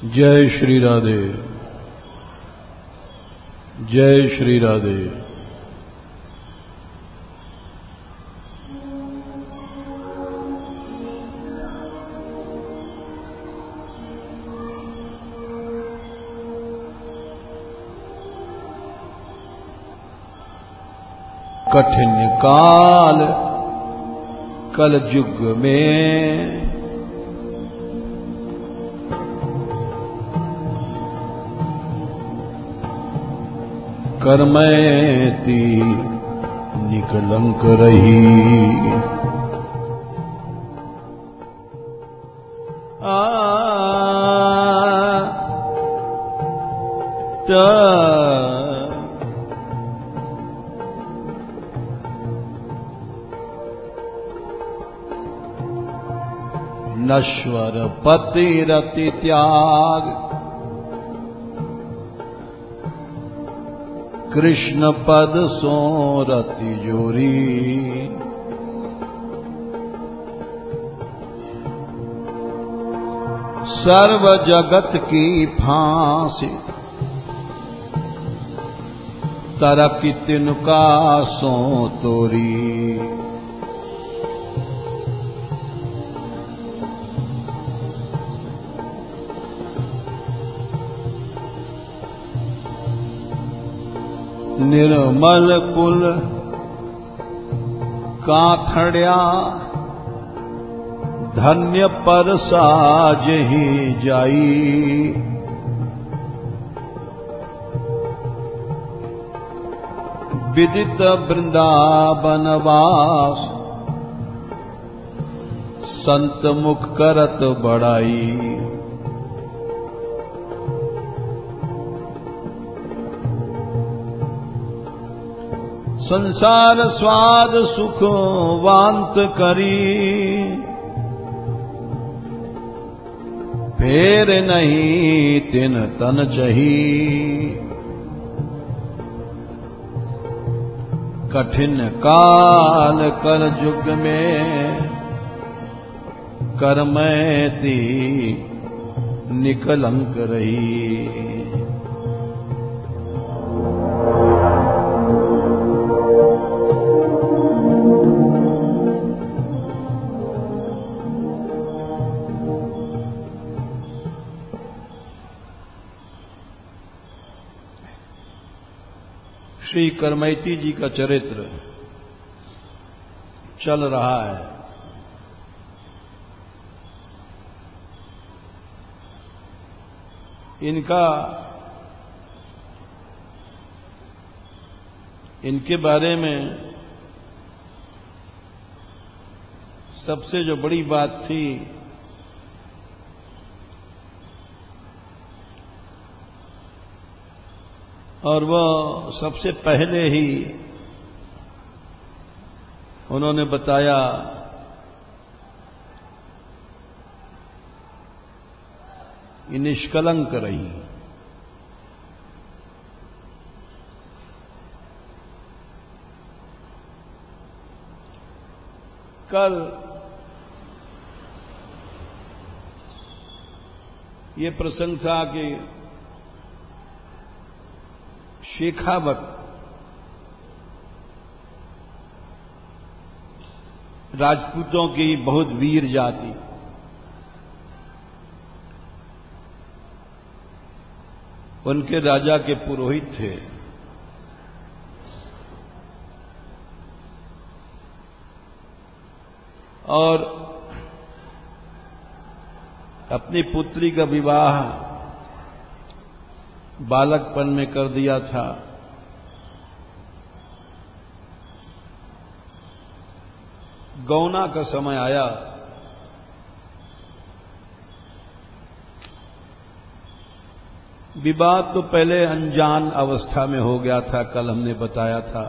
जय श्री राधे, जय श्री राधे। कठिन काल कल युग में कर्मैती निकलंक रही। नश्वर पति रति त्याग कृष्ण पद सो रति जोरी। सर्व जगत की फांसी तरक तिनका सो तोरी। निर्मल कुल काथड़िया धन्य पर साज ही जाई। विदित वृंदावन वास संत मुख करत बड़ाई। संसार स्वाद सुख वांत करी फेर नहीं तिन तन चही। कठिन काल कर युग में कर्मैती निकलंक रही। श्री करमैती जी का चरित्र चल रहा है। इनके बारे में सबसे जो बड़ी बात थी और वो सबसे पहले ही उन्होंने बताया कि निष्कलंक रही। कल ये प्रसंग था कि शेखावत राजपूतों की बहुत वीर जाति, उनके राजा के पुरोहित थे। और अपनी पुत्री का विवाह बालकपन में कर दिया था। गौना का समय आया, विवाह तो पहले अनजान अवस्था में हो गया था, कल हमने बताया था।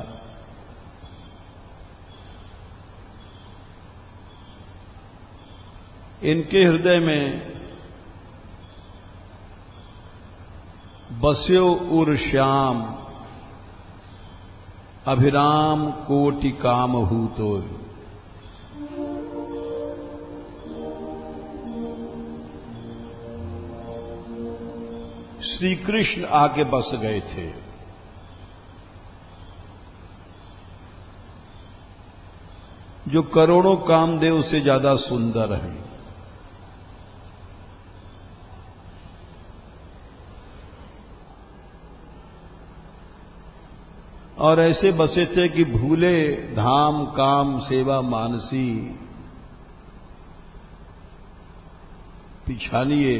इनके हृदय में बस्यो उर श्याम अभिराम कोटि काम हूतो। श्री कृष्ण आके बस गए थे। जो करोड़ों कामदेव से ज्यादा सुंदर हैं। और ऐसे बसे थे कि भूले धाम काम सेवा मानसी, पिछानिए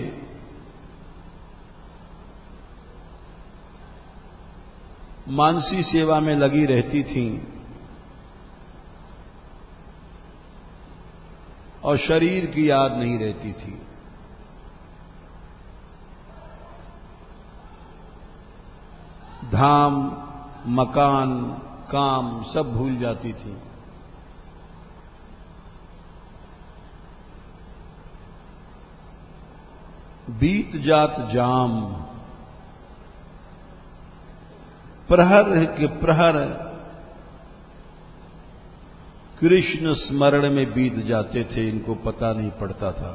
मानसी सेवा में लगी रहती थीं और शरीर की याद नहीं रहती थी। धाम मकान काम सब भूल जाती थी। बीत जात जाम, प्रहर के प्रहर कृष्ण स्मरण में बीत जाते थे, इनको पता नहीं पड़ता था।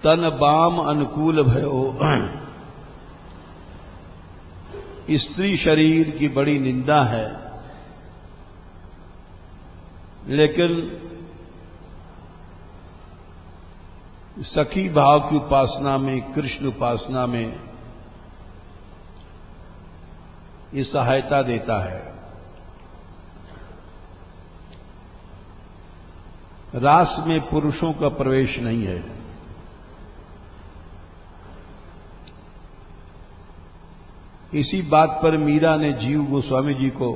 तन बाम अनुकूल भयो, स्त्री शरीर की बड़ी निंदा है, लेकिन सखी भाव की उपासना में, कृष्ण उपासना में ये सहायता देता है। रास में पुरुषों का प्रवेश नहीं है। इसी बात पर मीरा ने जीव गोस्वामी जी को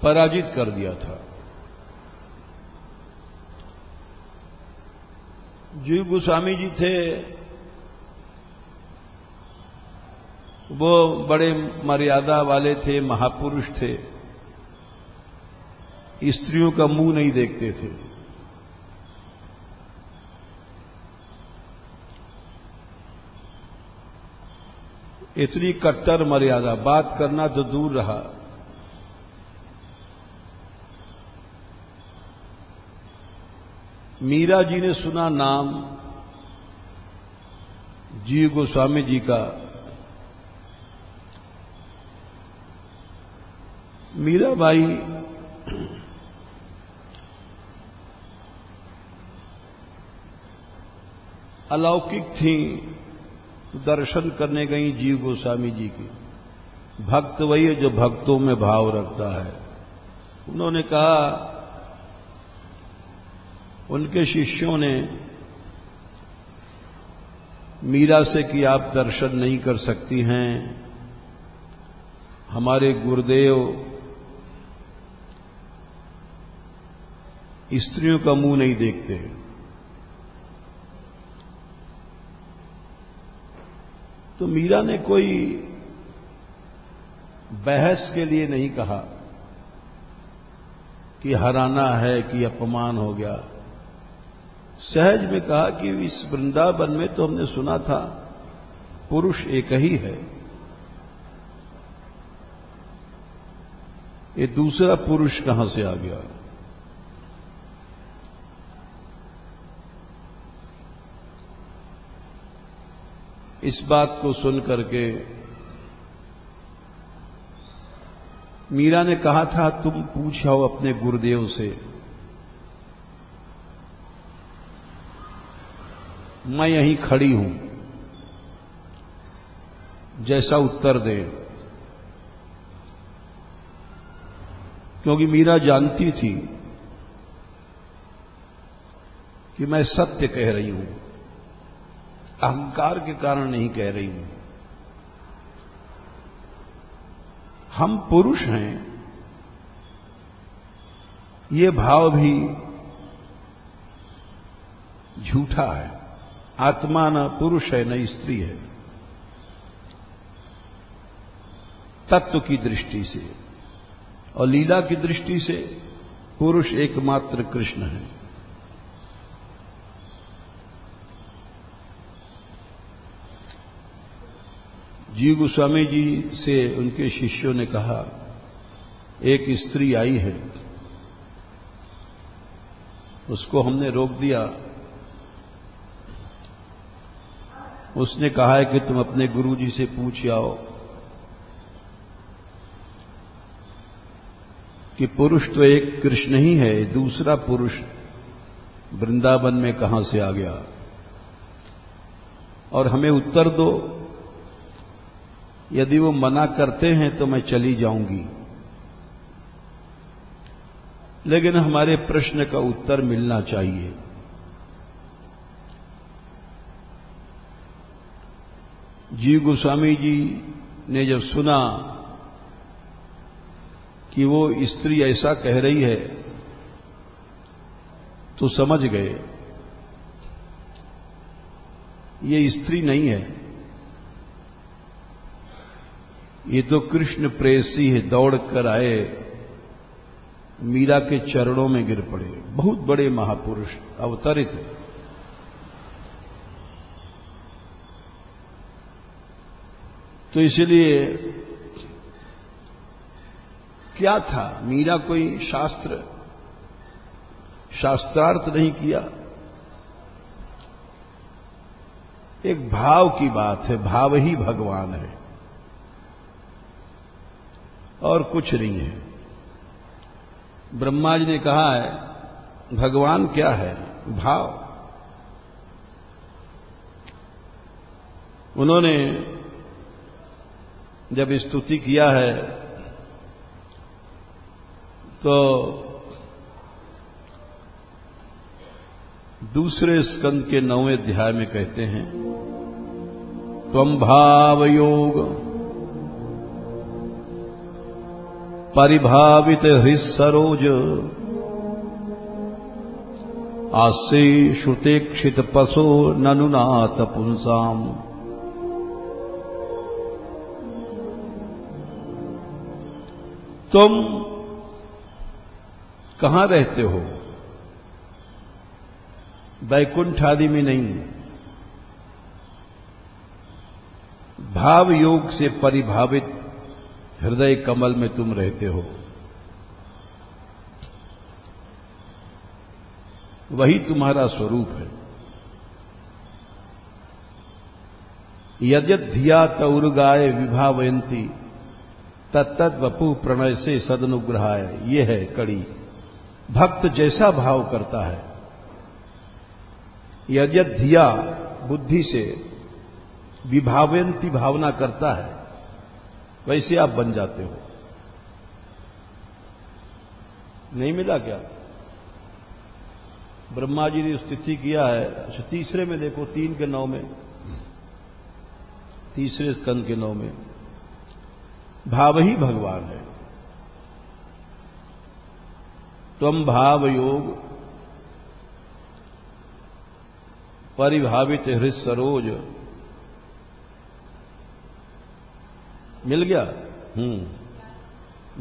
पराजित कर दिया था। जीव गोस्वामी जी थे, वो बड़े मर्यादा वाले थे, महापुरुष थे, स्त्रियों का मुंह नहीं देखते थे। इतनी कट्टर मर्यादा, बात करना तो दूर रहा। मीरा जी ने सुना नाम जीव गोस्वामी जी का। मीराबाई अलौकिक थी, दर्शन करने गई जीव गोस्वामी जी की। भक्त वही है जो भक्तों में भाव रखता है। उन्होंने कहा, उनके शिष्यों ने मीरा से कि आप दर्शन नहीं कर सकती हैं, हमारे गुरुदेव स्त्रियों का मुंह नहीं देखते। तो मीरा ने कोई बहस के लिए नहीं कहा कि हराना है कि अपमान हो गया। सहज में कहा कि इस वृंदावन में तो हमने सुना था पुरुष एक ही है, ये दूसरा पुरुष कहां से आ गया। इस बात को सुन करके मीरा ने कहा था, तुम पूछो अपने गुरुदेव से, मैं यहीं खड़ी हूं, जैसा उत्तर दे, क्योंकि मीरा जानती थी कि मैं सत्य कह रही हूं, अहंकार के कारण नहीं कह रही हूं। हम पुरुष हैं, ये भाव भी झूठा है। आत्मा न पुरुष है न स्त्री है, तत्व की दृष्टि से, और लीला की दृष्टि से पुरुष एकमात्र कृष्ण है। जीव गोस्वामी जी से उनके शिष्यों ने कहा, एक स्त्री आई है, उसको हमने रोक दिया। उसने कहा है कि तुम अपने गुरुजी से पूछ आओ कि पुरुष तो एक कृष्ण ही है, दूसरा पुरुष वृंदावन में कहां से आ गया, और हमें उत्तर दो। यदि वो मना करते हैं तो मैं चली जाऊंगी, लेकिन हमारे प्रश्न का उत्तर मिलना चाहिए। जीव गोस्वामी जी ने जब सुना कि वो स्त्री ऐसा कह रही है, तो समझ गए ये स्त्री नहीं है, ये तो कृष्ण प्रेयसी है। दौड़ कर आए, मीरा के चरणों में गिर पड़े। बहुत बड़े महापुरुष अवतरित है। तो इसलिए क्या था, मीरा कोई शास्त्रार्थ नहीं किया, एक भाव की बात है। भाव ही भगवान है और कुछ नहीं है। ब्रह्मा जी ने कहा है भगवान क्या है, भाव। उन्होंने जब स्तुति किया है तो दूसरे स्कंद के 9वें अध्याय में कहते हैं, त्वं भाव योग परिभावित हृसरोज आसे श्रुतेक्षित पशो ननुनाथ पुंसाम। तुम कहां रहते हो? वैकुंठ आदि में नहीं, भाव योग से परिभावित हृदय कमल में तुम रहते हो। वही तुम्हारा स्वरूप है। यजत धिया तौरुगाय विभावयंती तत्तद वपु प्रणय से सदनुग्रहाय। ये है कड़ी। भक्त जैसा भाव करता है, यजत धिया बुद्धि से, विभावयंती भावना करता है, वैसे आप बन जाते हो। नहीं मिला क्या? ब्रह्मा जी ने स्तुति किया है। अच्छा, तीसरे में देखो, 3 के 9 में, तीसरे स्कंद के 9 में, भाव ही भगवान है। त्वं भाव योग परिभावित हृसरोज। मिल गया?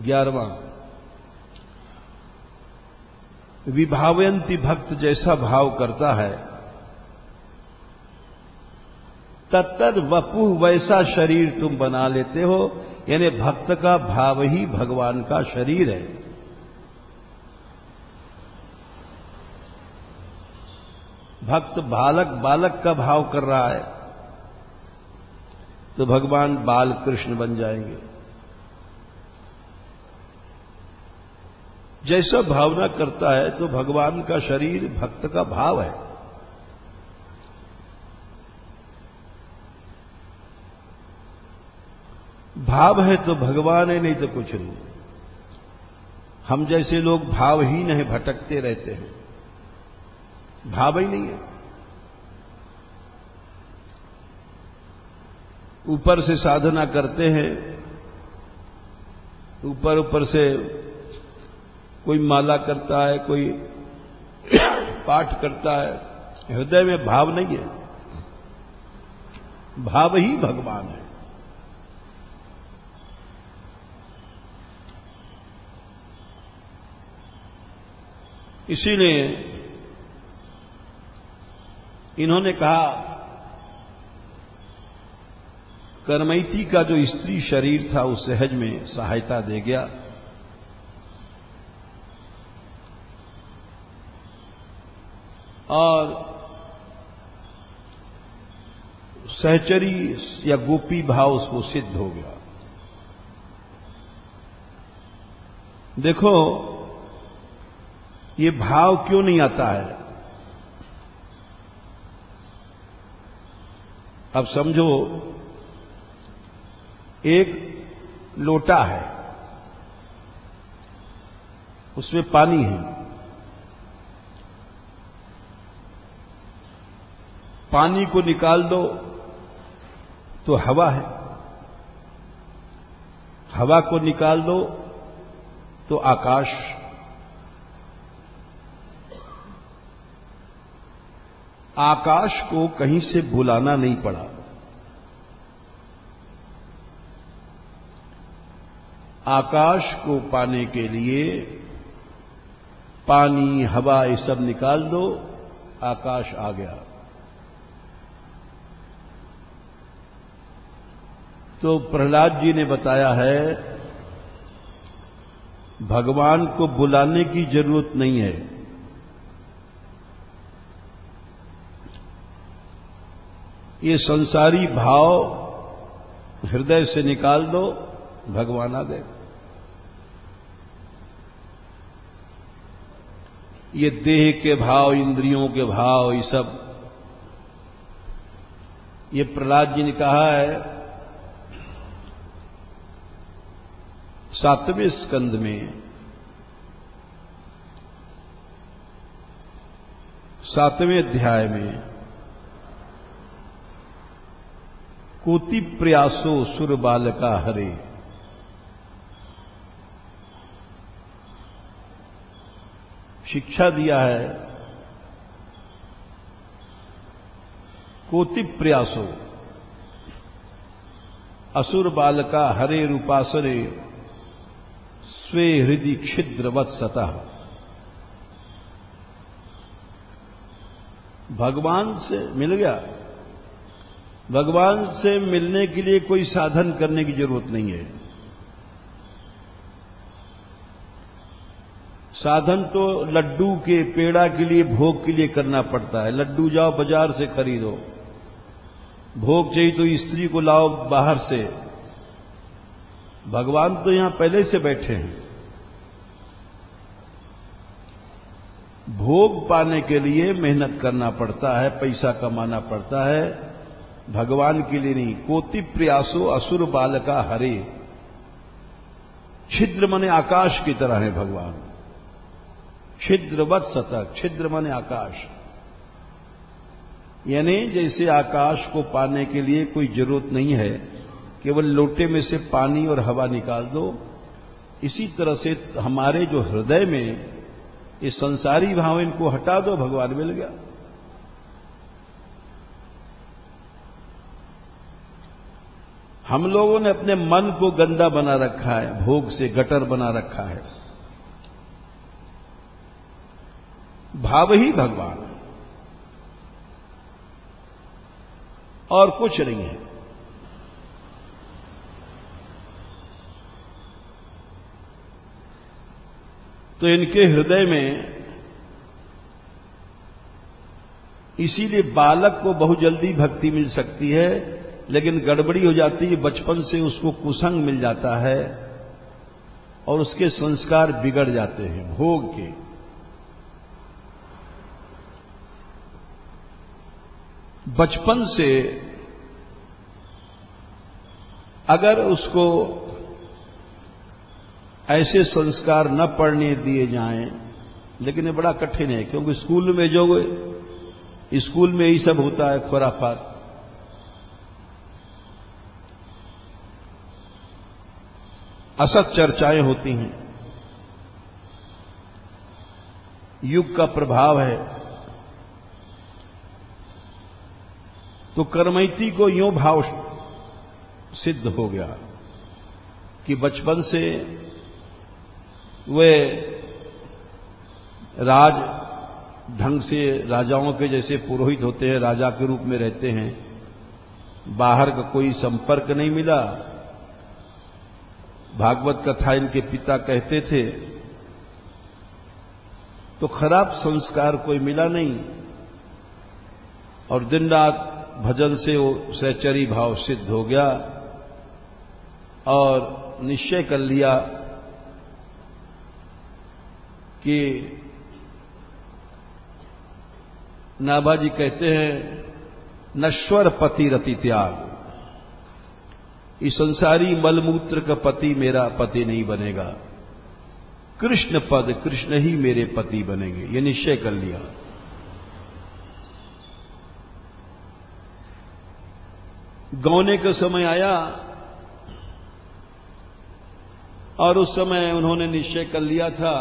11वां, विभावयंती भक्त जैसा भाव करता है, तत्तद वपु वैसा शरीर तुम बना लेते हो। यानी भक्त का भाव ही भगवान का शरीर है। भक्त बालक का भाव कर रहा है तो भगवान बाल कृष्ण बन जाएंगे। जैसा भावना करता है तो भगवान का शरीर भक्त का भाव है। भाव है तो भगवान है, नहीं तो कुछ नहीं। हम जैसे लोग भावहीन हैं, भटकते रहते हैं, भाव ही नहीं है। ऊपर से साधना करते हैं, ऊपर ऊपर से कोई माला करता है, कोई पाठ करता है, हृदय में भाव नहीं है। भाव ही भगवान है। इसीलिए इन्होंने कहा, करमैती का जो स्त्री शरीर था उस सहज में सहायता दे गया। और सहचरी या गोपी भाव उसको सिद्ध हो गया। देखो ये भाव क्यों नहीं आता है। अब समझो एक लोटा है, उसमें पानी है, पानी को निकाल दो तो हवा है, हवा को निकाल दो तो आकाश। आकाश को कहीं से बुलाना नहीं पड़ा। आकाश को पाने के लिए पानी, हवा ये सब निकाल दो, आकाश आ गया। तो प्रहलाद जी ने बताया है, भगवान को बुलाने की जरूरत नहीं है। ये संसारी भाव हृदय से निकाल दो, भगवान आ गए। ये देह के भाव, इंद्रियों के भाव, ये सब, ये प्रहलाद जी ने कहा है 7वें स्कंद में, 7वें अध्याय में, कोटि प्रयासो सुर बालका हरे। शिक्षा दिया है, कोटि प्रयासो असुर बालका हरे रूपासरे स्वे हृदि छिद्रवत् सतः। भगवान से मिल गया। भगवान से मिलने के लिए कोई साधन करने की जरूरत नहीं है। साधन तो लड्डू के, पेड़ा के लिए, भोग के लिए करना पड़ता है। लड्डू जाओ बाजार से खरीदो, भोग चाहिए तो स्त्री को लाओ बाहर से। भगवान तो यहां पहले से बैठे हैं। भोग पाने के लिए मेहनत करना पड़ता है, पैसा कमाना पड़ता है, भगवान के लिए नहीं। कोटि प्रयासो असुर बालका हरे। छिद्र माने आकाश की तरह है भगवान। छिद्रवत् सतः, छिद्र माने आकाश, यानी जैसे आकाश को पाने के लिए कोई जरूरत नहीं है, केवल लोटे में से पानी और हवा निकाल दो। इसी तरह से हमारे जो हृदय में ये संसारी भाव, इनको हटा दो, भगवान मिल गया। हम लोगों ने अपने मन को गंदा बना रखा है, भोग से गटर बना रखा है। भाव ही भगवान है और कुछ नहीं है। तो इनके हृदय में, इसीलिए बालक को बहुत जल्दी भक्ति मिल सकती है, लेकिन गड़बड़ी हो जाती है, बचपन से उसको कुसंग मिल जाता है और उसके संस्कार बिगड़ जाते हैं भोग के। बचपन से अगर उसको ऐसे संस्कार न पढ़ने दिए जाएं, लेकिन ये बड़ा कठिन है, क्योंकि स्कूल में जो स्कूल में यही सब होता है, खुराफात। असत चर्चाएं होती हैं, युग का प्रभाव है। तो करमैती को यूं भाव सिद्ध हो गया कि बचपन से वे राज ढंग से राजाओं के जैसे पुरोहित होते हैं, राजा के रूप में रहते हैं, बाहर का कोई संपर्क नहीं मिला। भागवत कथा इनके पिता कहते थे, तो खराब संस्कार कोई मिला नहीं, और दिन रात भजन से वो सहचरी भाव सिद्ध हो गया और निश्चय कर लिया कि नाभाजी कहते हैं, नश्वर पति रति त्याग, इस संसारी मलमूत्र का पति मेरा पति नहीं बनेगा, कृष्ण पद, कृष्ण ही मेरे पति बनेंगे, ये निश्चय कर लिया। गौने का समय आया और उस समय उन्होंने निश्चय कर लिया था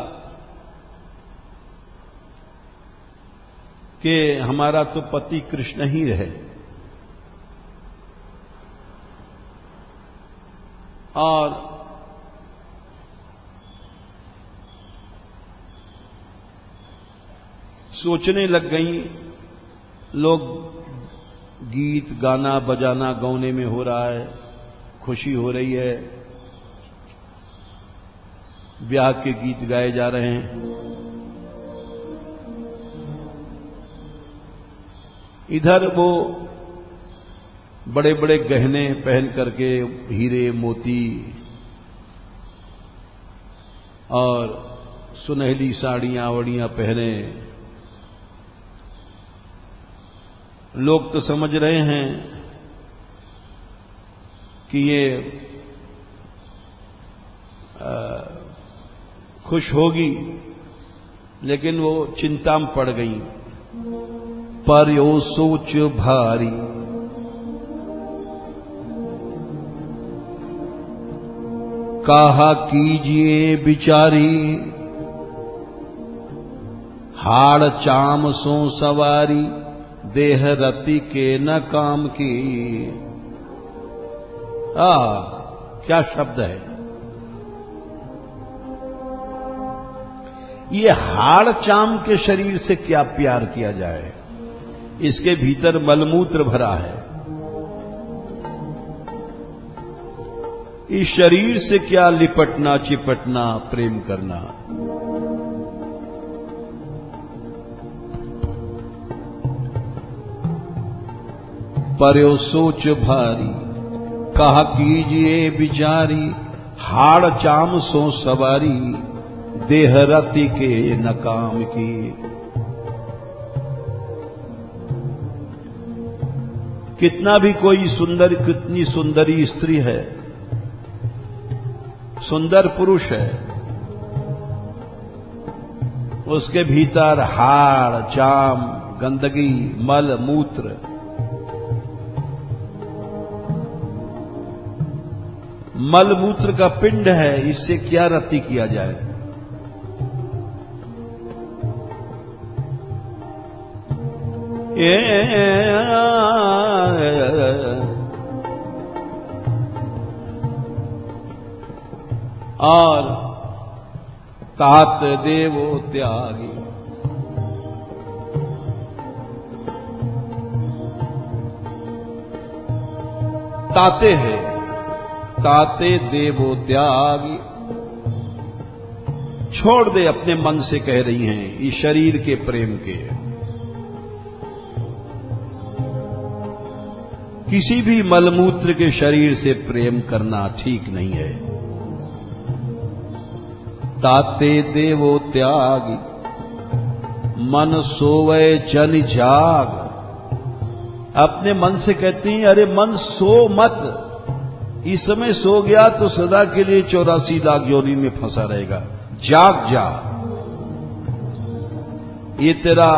कि हमारा तो पति कृष्ण ही रहे, और सोचने लग गई। लोग गीत गाना बजाना गौने में हो रहा है, खुशी हो रही है, ब्याह के गीत गाए जा रहे हैं। इधर वो बड़े बड़े गहने पहन करके, हीरे मोती और सुनहली साड़ियां वड़ियां पहने, लोग तो समझ रहे हैं कि ये खुश होगी, लेकिन वो चिंता में पड़ गई। पर यो सोच भारी, कहा कीजिए बिचारी, हाड़ चाम सो सवारी, देह रति के न काम की। क्या शब्द है ये! हाड़ चाम के शरीर से क्या प्यार किया जाए, इसके भीतर मलमूत्र भरा है। इस शरीर से क्या लिपटना चिपटना, प्रेम करना। पर्यो सोच भारी, कहा कीजिए बिचारी, हाड़ चाम सो सवारी, देह रति के न काम की। कितना भी कोई सुंदर, कितनी सुंदरी स्त्री है, सुंदर पुरुष है, उसके भीतर हाड़ चाम, गंदगी, मल मूत्र, मल मूत्र का पिंड है, इससे क्या रति किया जाए। और तात देवो त्यागी, ताते हैं, ताते देवो त्यागी, छोड़ दे अपने मन से, कह रही हैं, इस शरीर के प्रेम के। किसी भी मलमूत्र के शरीर से प्रेम करना ठीक नहीं है। ताते देवो त्यागी, मन सोवे जन जाग। अपने मन से कहती हैं, अरे मन सो मत, इस समय सो गया तो सदा के लिए 84 लाख योनि में फंसा रहेगा। जाग जा, ये तेरा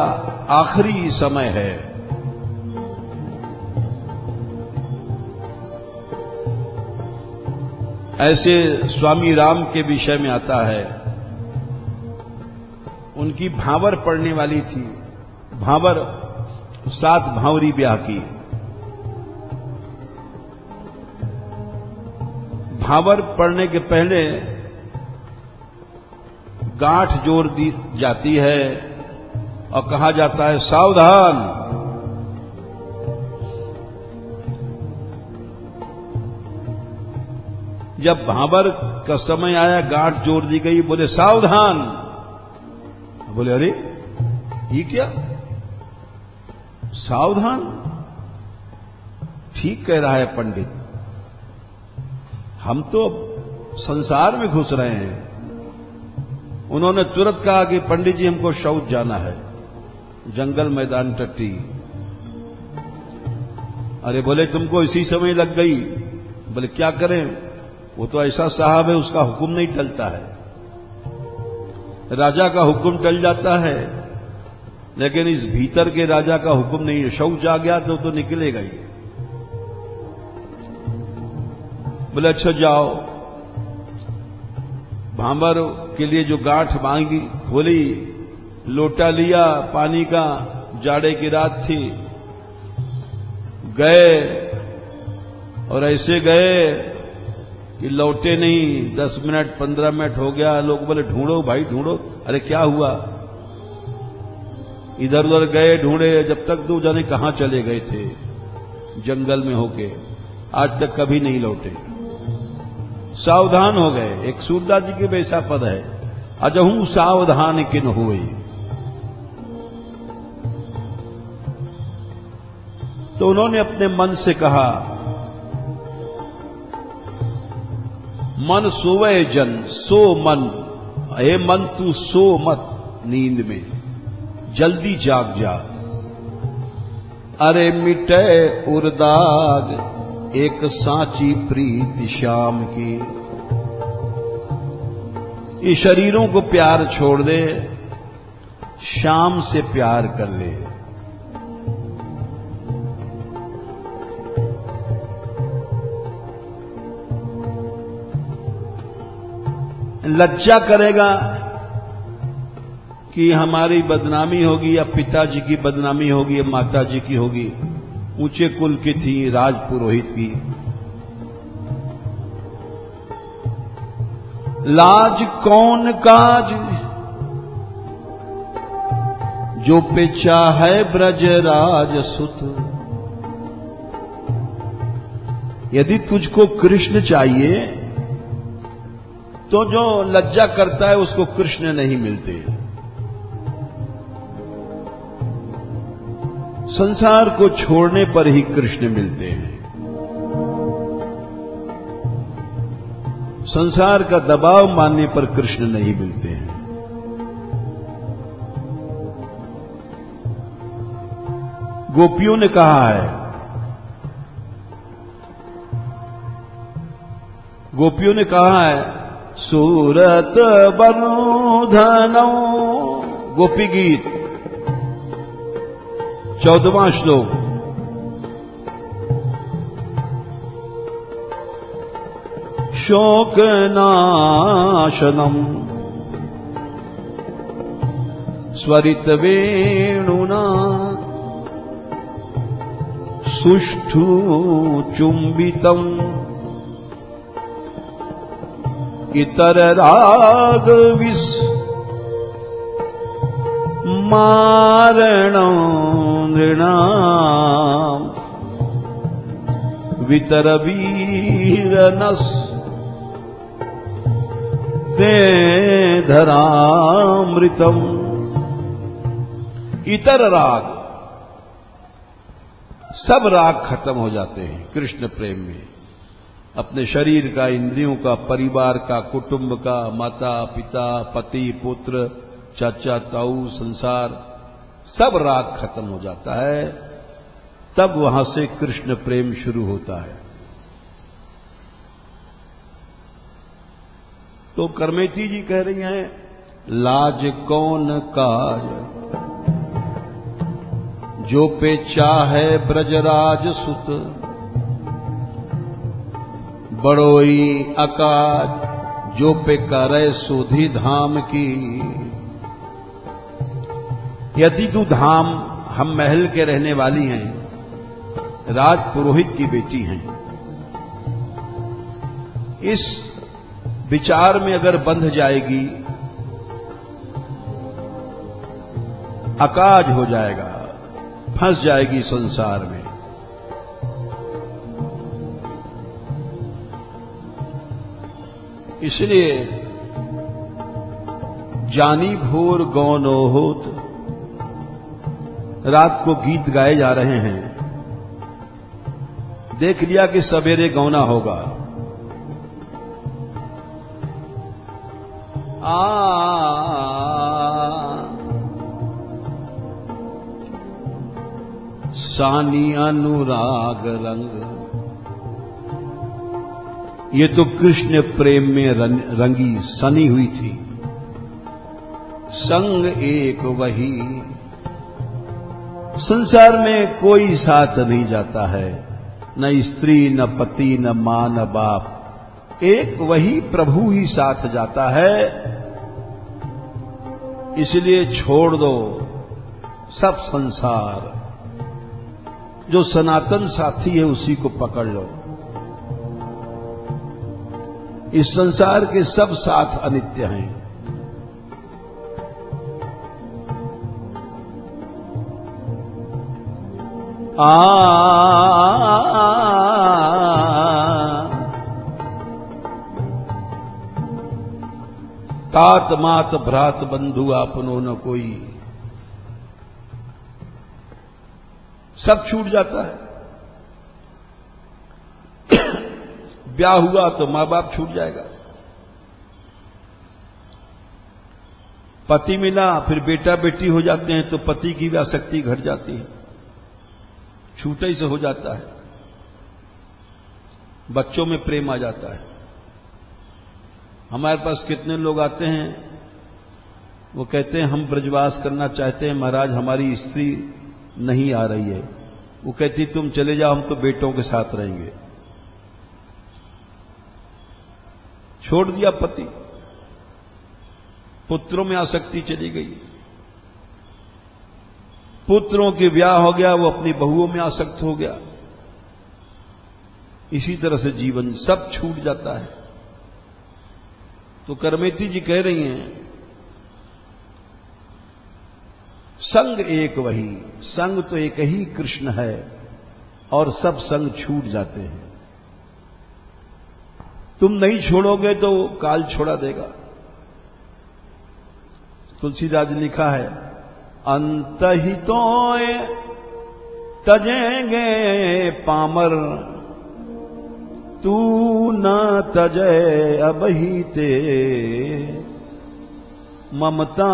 आखिरी समय है। ऐसे स्वामी राम के विषय में आता है, उनकी भांवर पड़ने वाली थी। भांवर 7 भांवरी ब्याह की। भांवर पड़ने के पहले गांठ जोड़ दी जाती है और कहा जाता है सावधान। जब भांवर का समय आया, गांठ जोड़ दी गई, बोले सावधान। बोले अरे ये क्या सावधान, ठीक कह रहा है पंडित, हम तो संसार में घुस रहे हैं। उन्होंने तुरंत कहा कि पंडित जी हमको शौच जाना है, जंगल मैदान टट्टी। अरे बोले तुमको इसी समय लग गई। बोले क्या करें, वो तो ऐसा साहब है, उसका हुक्म नहीं टलता है। राजा का हुक्म टल जाता है, लेकिन इस भीतर के राजा का हुक्म नहीं है। शौच आ गया तो निकलेगा ही। बोले अच्छा जाओ। भांवर के लिए जो गांठ मांगी खोली, लोटा लिया पानी का, जाड़े की रात थी, गए और ऐसे गए कि लौटे नहीं। 10 मिनट 15 मिनट हो गया। लोग बोले ढूंढो भाई ढूंढो। अरे क्या हुआ, इधर उधर गए ढूंढे, जब तक 2 जाने कहां चले गए थे जंगल में होके, आज तक कभी नहीं लौटे। सावधान हो गए। एक सूरदास जी के वैसा पद है, अजहू सावधान किन हुए। तो उन्होंने अपने मन से कहा, मन सोवे जन सो मन, हे मन तू सो मत नींद में, जल्दी जाग जा। अरे मिटे उर्दाग एक सांची प्रीति श्याम की। ये शरीरों को प्यार छोड़ दे, श्याम से प्यार कर ले। लज्जा करेगा कि हमारी बदनामी होगी, या पिताजी की बदनामी होगी, या माताजी की होगी। ऊंचे कुल की थी, राजपुरोहित की। लाज कौन काज जो पे चाहे ब्रजराज सुत। यदि तुझको कृष्ण चाहिए तो जो लज्जा करता है उसको कृष्ण नहीं मिलते। संसार को छोड़ने पर ही कृष्ण मिलते हैं। संसार का दबाव मानने पर कृष्ण नहीं मिलते हैं। गोपियों ने कहा है, गोपियों ने कहा है, सूरत बंधनो, गोपी गीत 14वां श्लोक। शोक नाशनम स्वरित वेणुना सुष्ठु चुंबितम इतर राग विस मारणं नृणाम वितर वीरनस ते धरामृतम। इतर राग, सब राग खत्म हो जाते हैं कृष्ण प्रेम में। अपने शरीर का, इंद्रियों का, परिवार का, कुटुंब का, माता पिता, पति पुत्र, चाचा ताऊ, संसार, सब राग खत्म हो जाता है। तब वहां से कृष्ण प्रेम शुरू होता है। तो करमेती जी कह रही हैं, लाज कौन काज जो पे चाहे ब्रजराज सुत, बड़ोई अकाज जो पे करे सुधि धाम की। यदि तू धाम, हम महल के रहने वाली हैं, राज पुरोहित की बेटी हैं, इस विचार में अगर बंध जाएगी, अकाज हो जाएगा, फंस जाएगी संसार में। इसलिए जानी भोर गौनो होत, रात को गीत गाए जा रहे हैं, देख लिया कि सवेरे गौना होगा। सानी अनुराग रंग, ये तो कृष्ण प्रेम में रंगी सनी हुई थी। संग एक वही, संसार में कोई साथ नहीं जाता है, न स्त्री न पति न मां न बाप, एक वही प्रभु ही साथ जाता है। इसलिए छोड़ दो सब संसार, जो सनातन साथी है उसी को पकड़ लो। इस संसार के सब साथ अनित्य हैं। तात मात भ्रात बंधु आपनो न कोई, सब छूट जाता है। ब्याह हुआ तो मां बाप छूट जाएगा, पति मिला फिर बेटा बेटी हो जाते हैं तो पति की भी आसक्ति घट जाती है, छूटे से हो जाता है। बच्चों में प्रेम आ जाता है। हमारे पास कितने लोग आते हैं, वो कहते हैं हम ब्रजवास करना चाहते हैं महाराज, हमारी स्त्री नहीं आ रही है। वो कहती तुम चले जाओ, हम तो बेटों के साथ रहेंगे। छोड़ दिया पति, पुत्रों में आसक्ति चली गई, पुत्रों के ब्याह हो गया, वो अपनी बहुओं में आसक्त हो गया। इसी तरह से जीवन सब छूट जाता है। तो करमेती जी कह रही हैं, संग एक वही, संग तो एक ही कृष्ण है और सब संग छूट जाते हैं। तुम नहीं छोड़ोगे तो काल छोड़ा देगा। तुलसीदास ने लिखा है, अंतहितोय तजेंगे पामर, तू न तजय अबहिते, ममता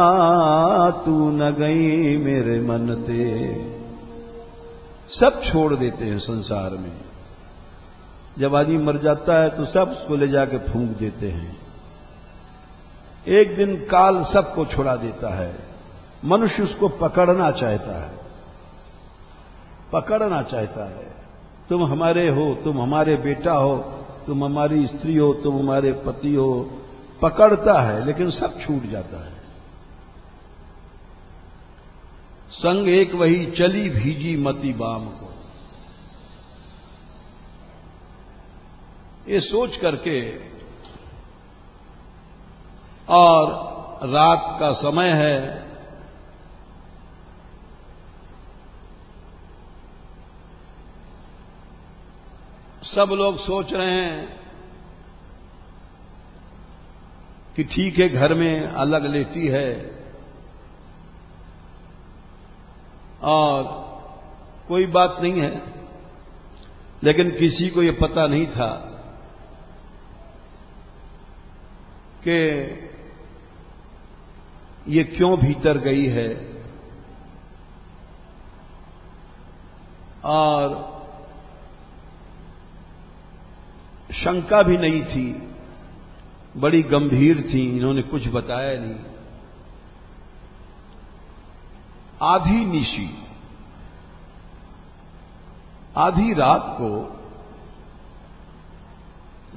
तू न गई मेरे मन ते। सब छोड़ देते हैं संसार में। जब आदमी मर जाता है तो सब उसको ले जाके फूंक देते हैं। एक दिन काल सबको छुड़ा देता है। मनुष्य उसको पकड़ना चाहता है, पकड़ना चाहता है। तुम हमारे हो, तुम हमारे बेटा हो, तुम हमारी स्त्री हो, तुम हमारे पति हो, पकड़ता है लेकिन सब छूट जाता है। संग एक वही चली भीजी मति बाम को। ये सोच करके, और रात का समय है, सब लोग सोच रहे हैं कि ठीक है घर में अलग लेटी है और कोई बात नहीं है, लेकिन किसी को यह पता नहीं था कि ये क्यों भीतर गई है और शंका भी नहीं थी बड़ी गंभीर थी, इन्होंने कुछ बताया नहीं। आधी निशी, आधी रात को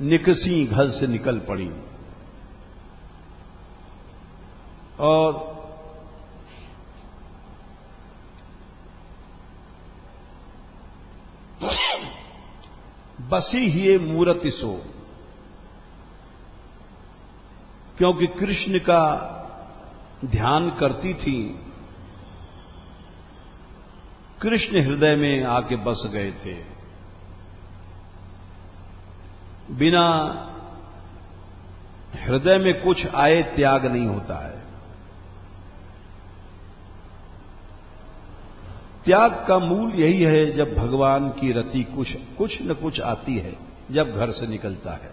निकसी घर से निकल पड़ी और बसी ही मूर्ति सो, क्योंकि कृष्ण का ध्यान करती थी, कृष्ण हृदय में आके बस गए थे। बिना हृदय में कुछ आए त्याग नहीं होता है। त्याग का मूल यही है, जब भगवान की रति कुछ न कुछ आती है, जब घर से निकलता है।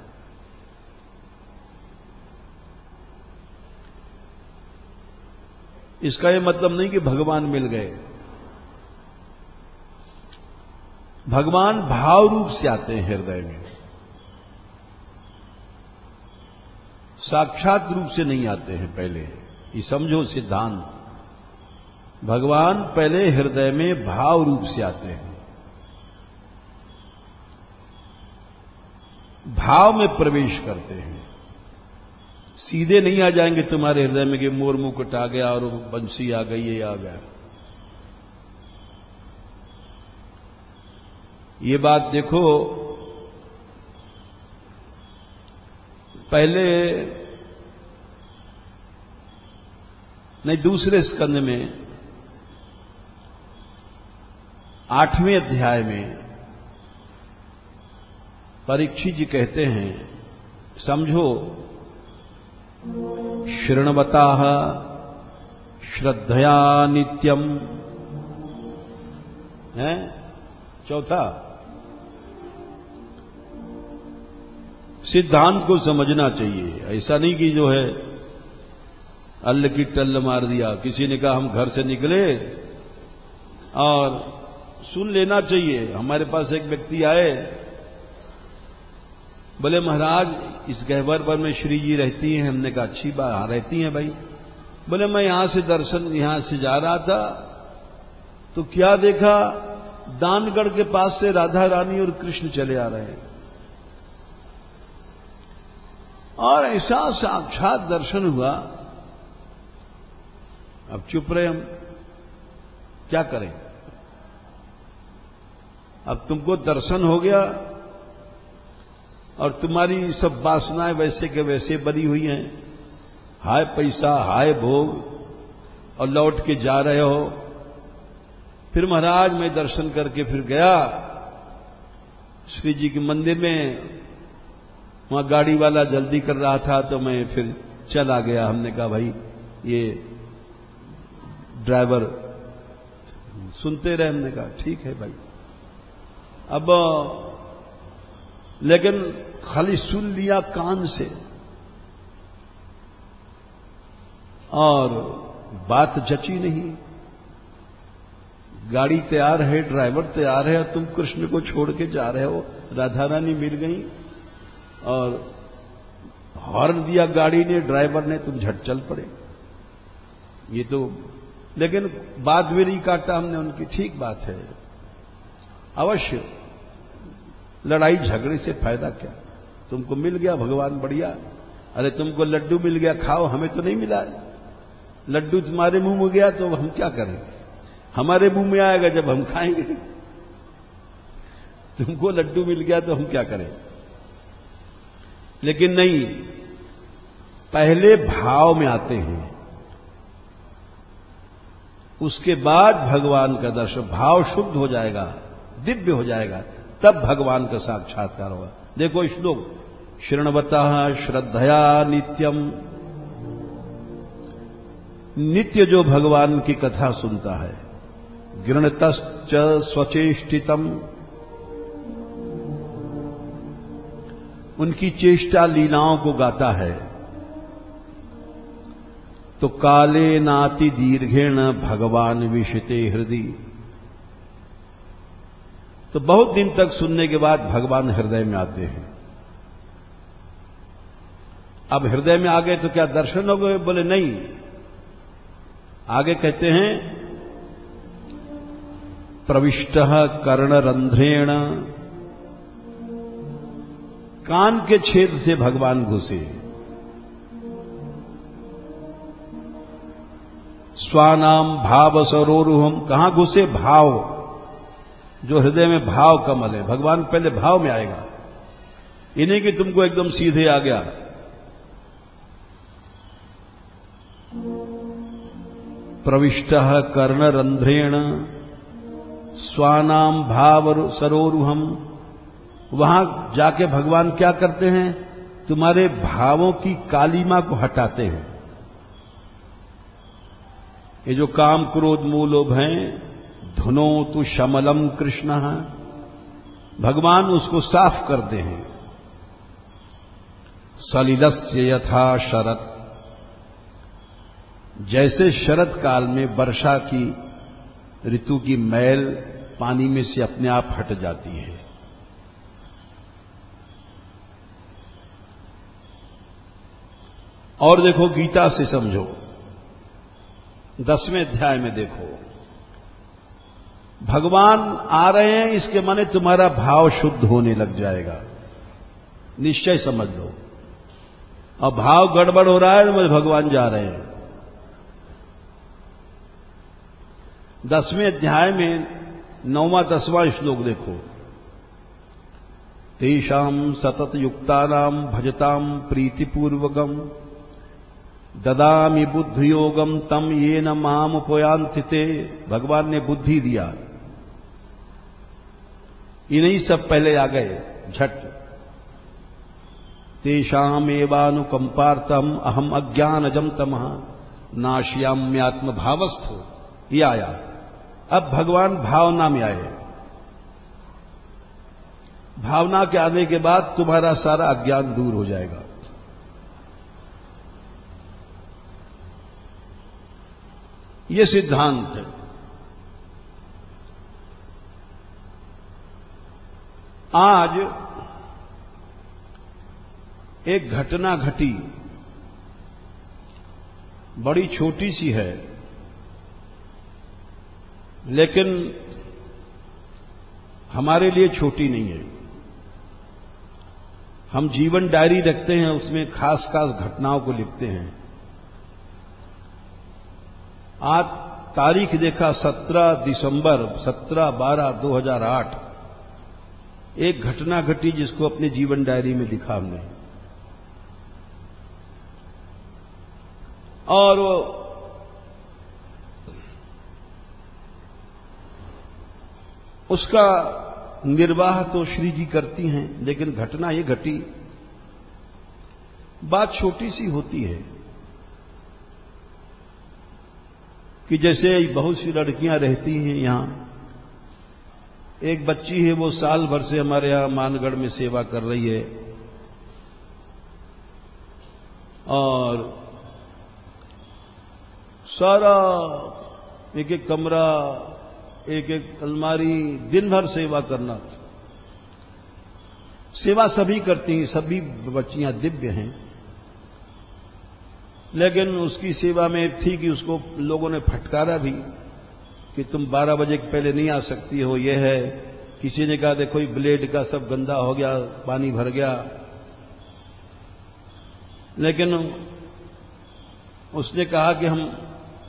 इसका यह मतलब नहीं कि भगवान मिल गए। भगवान भाव रूप से आते हैं हृदय में, साक्षात रूप से नहीं आते हैं। पहले ये समझो सिद्धांत, भगवान पहले हृदय में भाव रूप से आते हैं, भाव में प्रवेश करते हैं। सीधे नहीं आ जाएंगे तुम्हारे हृदय में कि मोर मुकुट आ गया और बंसी आ गई, ये आ गया। ये बात देखो, पहले नहीं, दूसरे स्कंद में 8वें अध्याय में परीक्षित जी कहते हैं, समझो शृण्वताः श्रद्धया नित्यम है। चौथा, सिद्धांत को समझना चाहिए। ऐसा नहीं कि जो है अल्ल की टल्ल मार दिया। किसी ने कहा हम घर से निकले, और सुन लेना चाहिए। हमारे पास एक व्यक्ति आए, बोले महाराज इस गहवर पर में श्री जी रहती हैं। हमने कहा अच्छी बात, हाँ रहती हैं भाई। बोले मैं यहां से दर्शन, यहां से जा रहा था तो क्या देखा, दानगढ़ के पास से राधा रानी और कृष्ण चले आ रहे हैं, और ऐसा साक्षात दर्शन हुआ। अब चुप रहे हम, क्या करें। अब तुमको दर्शन हो गया और तुम्हारी सब वासनाएं वैसे के वैसे बनी हुई हैं, हाय पैसा हाय भोग, और लौट के जा रहे हो। फिर महाराज मैं दर्शन करके फिर गया श्री जी के मंदिर में, वहां गाड़ी वाला जल्दी कर रहा था तो मैं फिर चला गया। हमने कहा भाई ये ड्राइवर सुनते रहे। हमने कहा ठीक है भाई। अब लेकिन खाली सुन लिया कान से, और बात जची नहीं। गाड़ी तैयार है, ड्राइवर तैयार है, तुम कृष्ण को छोड़ के जा रहे हो। राधा रानी मिल गई और हॉर्न दिया गाड़ी ने, ड्राइवर ने, तुम झट चल पड़े। ये तो, लेकिन बात भी नहीं काटा हमने उनकी। ठीक बात है, अवश्य लड़ाई झगड़े से फायदा क्या। तुमको मिल गया भगवान, बढ़िया। अरे तुमको लड्डू मिल गया, खाओ, हमें तो नहीं मिला। लड्डू तुम्हारे मुंह में गया तो हम क्या करें, हमारे मुंह में आएगा जब हम खाएंगे। तुमको लड्डू मिल गया तो हम क्या करें। लेकिन नहीं, पहले भाव में आते हैं, उसके बाद भगवान का दर्शन। भाव शुद्ध हो जाएगा, दिव्य हो जाएगा, तब भगवान का साक्षात्कार होगा। देखो श्लोक, शृण्वतः श्रद्धया नित्यम। नित्य जो भगवान की कथा सुनता है, गृणतश्च स्वचेष्टितम, उनकी चेष्टा लीलाओं को गाता है, तो काले नाति दीर्घेण भगवान विशिते हृदय। तो बहुत दिन तक सुनने के बाद भगवान हृदय में आते हैं। अब हृदय में आ गए तो क्या दर्शन हो गए? बोले नहीं। आगे कहते हैं प्रविष्टः कर्णरंध्रेण, कान के छेद से भगवान घुसे। स्वानाम भाव सरोरुहम, कहां घुसे? भाव, जो हृदय में भाव कमल है। भगवान पहले भाव में आएगा, इन्हीं कि तुमको एकदम सीधे आ गया। प्रविष्टः कर्णरंध्रेण स्वानाम भाव सरोरुहम, वहां जाके भगवान क्या करते हैं? तुम्हारे भावों की कालीमा को हटाते हैं। ये जो काम क्रोध मोह लोभ हैं, धुनोतु शमलम कृष्ण, भगवान उसको साफ करते हैं। सलिलस्य यथा शरत, जैसे शरद काल में वर्षा की ऋतु की मैल पानी में से अपने आप हट जाती है। और देखो गीता से समझो, 10वें अध्याय में देखो, भगवान आ रहे हैं, इसके माने तुम्हारा भाव शुद्ध होने लग जाएगा, निश्चय समझ लो। और भाव गड़बड़ हो रहा है तो भगवान जा रहे हैं। 10वें अध्याय में 9वां 10वां श्लोक देखो, तेषाम सतत युक्तानाम भजताम प्रीतिपूर्वकम ददामि बुद्धि योगम तम ये न माम उपयांतिते। भगवान ने बुद्धि दिया, इन्हीं सब पहले आ गए झट। तेषाम एवानुकंपार्थम अहम अज्ञानजम तमः नाश्याम्यात्म भावस्थो, ये आया। अब भगवान भावना में आए। भावना के आने के बाद तुम्हारा सारा अज्ञान दूर हो जाएगा। ये सिद्धांत है। आज एक घटना घटी, बड़ी छोटी सी है, लेकिन हमारे लिए छोटी नहीं है। हम जीवन डायरी रखते हैं, उसमें खास खास घटनाओं को लिखते हैं। आज तारीख देखा 17 दिसंबर 17/12/2008, एक घटना घटी जिसको अपने जीवन डायरी में लिखा हमने। और उसका निर्वाह तो श्री जी करती हैं, लेकिन घटना ये घटी, बात छोटी सी होती है कि जैसे बहुत सी लड़कियां रहती हैं यहां। एक बच्ची है, वो साल भर से हमारे यहां मानगढ़ में सेवा कर रही है, और सारा एक एक कमरा, एक एक अलमारी, दिन भर सेवा करना। सेवा सभी करती हैं, सभी बच्चियां दिव्य हैं, लेकिन उसकी सेवा में थी कि उसको लोगों ने फटकारा भी कि तुम 12 बजे के पहले नहीं आ सकती हो। यह है, किसी ने कहा देखो ब्लेड का सब गंदा हो गया, पानी भर गया, लेकिन उसने कहा कि हम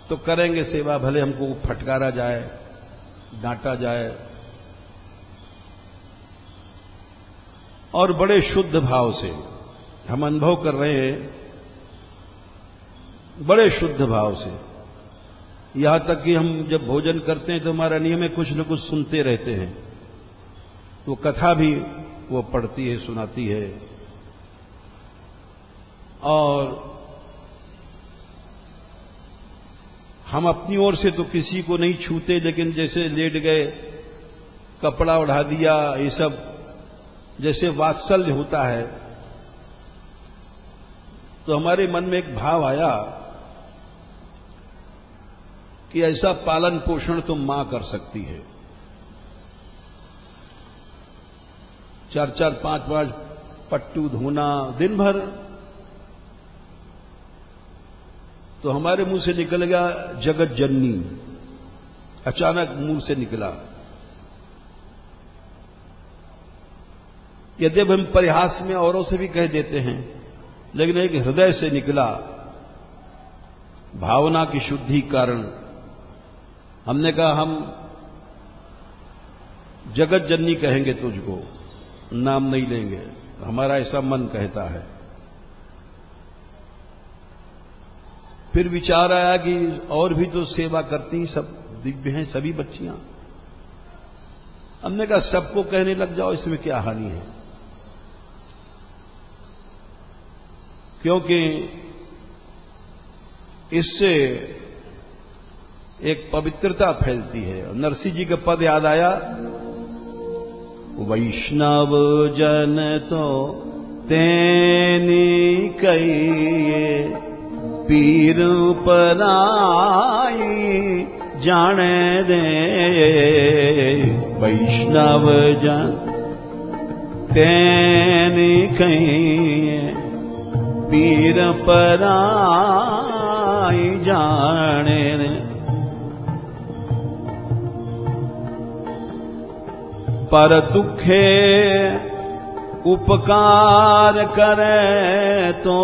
तो करेंगे सेवा, भले हमको फटकारा जाए, डांटा जाए। और बड़े शुद्ध भाव से हम अनुभव कर रहे हैं, बड़े शुद्ध भाव से। यहां तक कि हम जब भोजन करते हैं तो हमारा नियम है कुछ न कुछ सुनते रहते हैं। वो कथा भी वो पढ़ती है, सुनाती है। और हम अपनी ओर से तो किसी को नहीं छूते, लेकिन जैसे लेट गए, कपड़ा उड़ा दिया, ये सब जैसे वात्सल्य होता है, तो हमारे मन में एक भाव आया कि ऐसा पालन पोषण तो मां कर सकती है। 4-4, 5-5 पट्टू धोना दिन भर, तो हमारे मुंह से निकल गया जगत जननी, अचानक मुंह से निकला। यद्यप हम परिहास में औरों से भी कह देते हैं, लेकिन एक हृदय से निकला, भावना की शुद्धि कारण। हमने कहा हम जगत जननी कहेंगे तुझको, नाम नहीं लेंगे, हमारा ऐसा मन कहता है। फिर विचार आया कि और भी तो सेवा करती, सब दिव्य हैं, सभी बच्चियां। हमने कहा सबको कहने लग जाओ, इसमें क्या हानि है, क्योंकि इससे एक पवित्रता फैलती है। नरसिंह जी का पद याद आया, वैष्णव जन तो तेनी कहिए, पीर पराई जाने दे। वैष्णव जन तेनी कहिए, पीर पराई जाने दे। पर दुखे उपकार करे तो,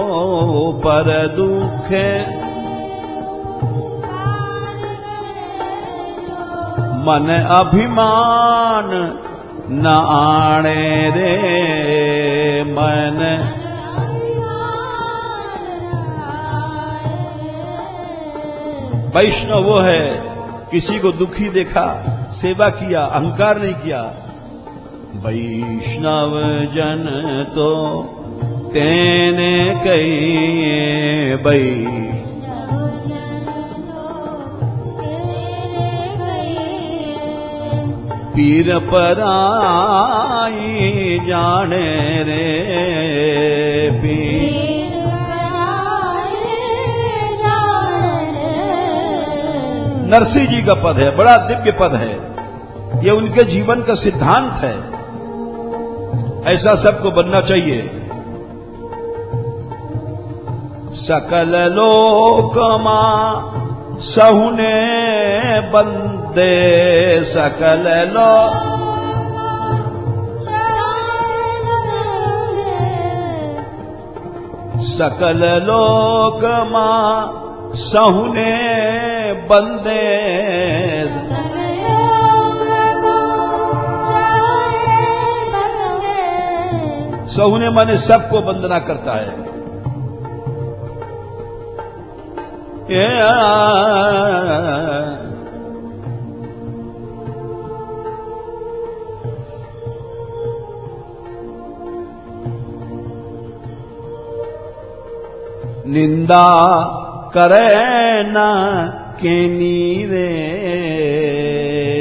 पर दुखे मन अभिमान न आने रे। मन वैष्णव वो है, किसी को दुखी देखा, सेवा किया, अहंकार नहीं किया। वैष्णव जन तो तेने कहिए, पीर पराई जाने रे। पीर नरसिंह जी का पद है, बड़ा दिव्य पद है, ये उनके जीवन का सिद्धांत है। ऐसा सबको बनना चाहिए। सकल लोक मां सहुने बंदे, सकल लोक सकल लोक मां सहुने बंदे। सहुने माने सबको वंदना करता है। निंदा करे न केनी रे,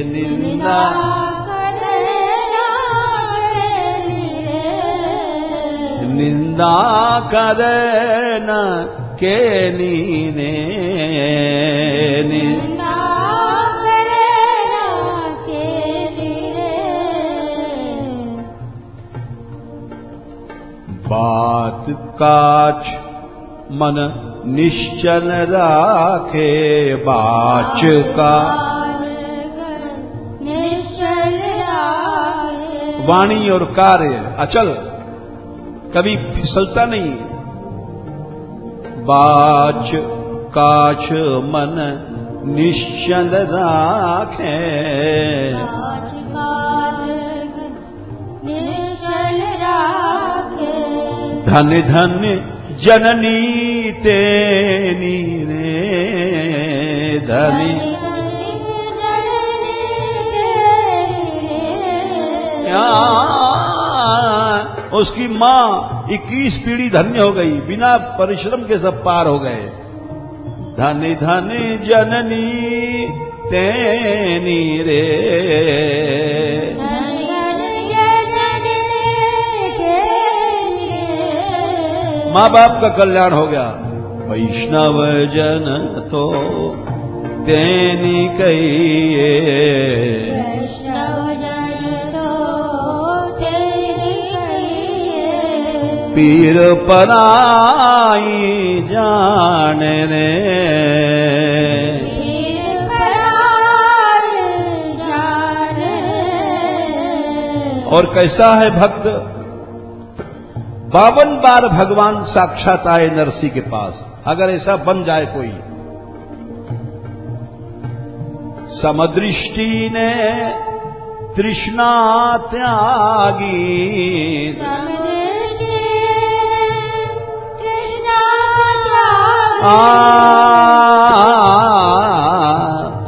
निंदा निंदा करे न केनी रे, निंदा करे न केनी रे। बात काच मन निश्चल राखे, बाच का निश्चल राखे। वाणी और कार्य अचल, कभी फिसलता नहीं। बाच काच मन निश्चल राखे, निश्चल राखे। धन धन जननी तेनी रे, धनी उसकी मां 21 पीढ़ी धन्य हो गई, बिना परिश्रम के सब पार हो गए। धनी धनी जननी तेनी रे, माँ बाप का कल्याण हो गया। वैष्णव जन तो तेनी कहिए, वैष्णव जन तो तेनी कहिए। पीर पराई जाने रे, और कैसा है भक्त, 52 बार भगवान साक्षात आए नरसी के पास। अगर ऐसा बन जाए कोई, समदृष्टि ने तृष्णा त्यागी,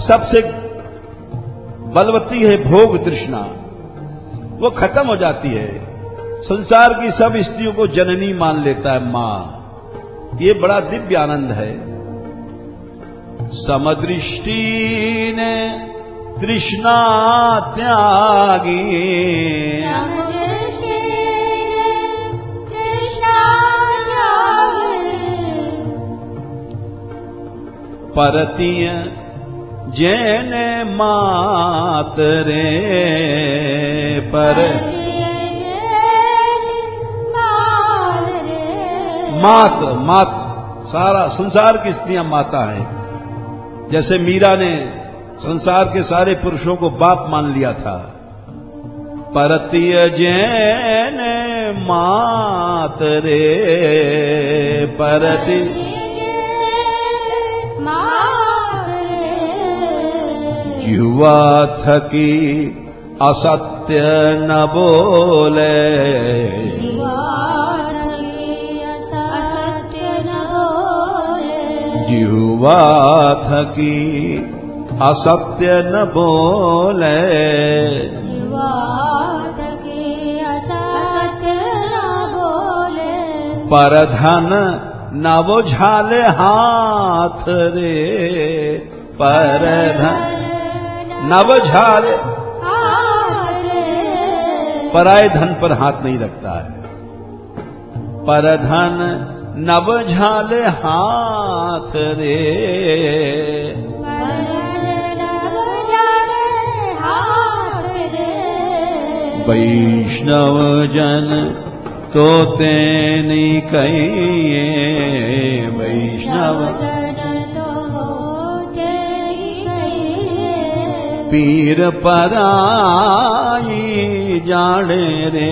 सबसे बलवती है भोग तृष्णा, वो खत्म हो जाती है। संसार की सब स्त्रियों को जननी मान लेता है, मां। ये बड़ा दिव्य आनंद है। समदृष्टि ने तृष्णा त्यागी, परतीय जैने मात रे, पर मात सारा संसार की स्त्रियां माता हैं। जैसे मीरा ने संसार के सारे पुरुषों को बाप मान लिया था। परतीय जैने मात रे, परती युवा थकी असत्य न बोले, युवा थकी असत्य न बोले, पर धन न वो झाले हाथ रे, पर धन नव झाले, पराये धन पर हाथ नहीं रखता है। पर धन नव झाले हाथ रे, वैष्णव जन तो तेनी कहिए, वैष्णव पीर पराई जाने रे,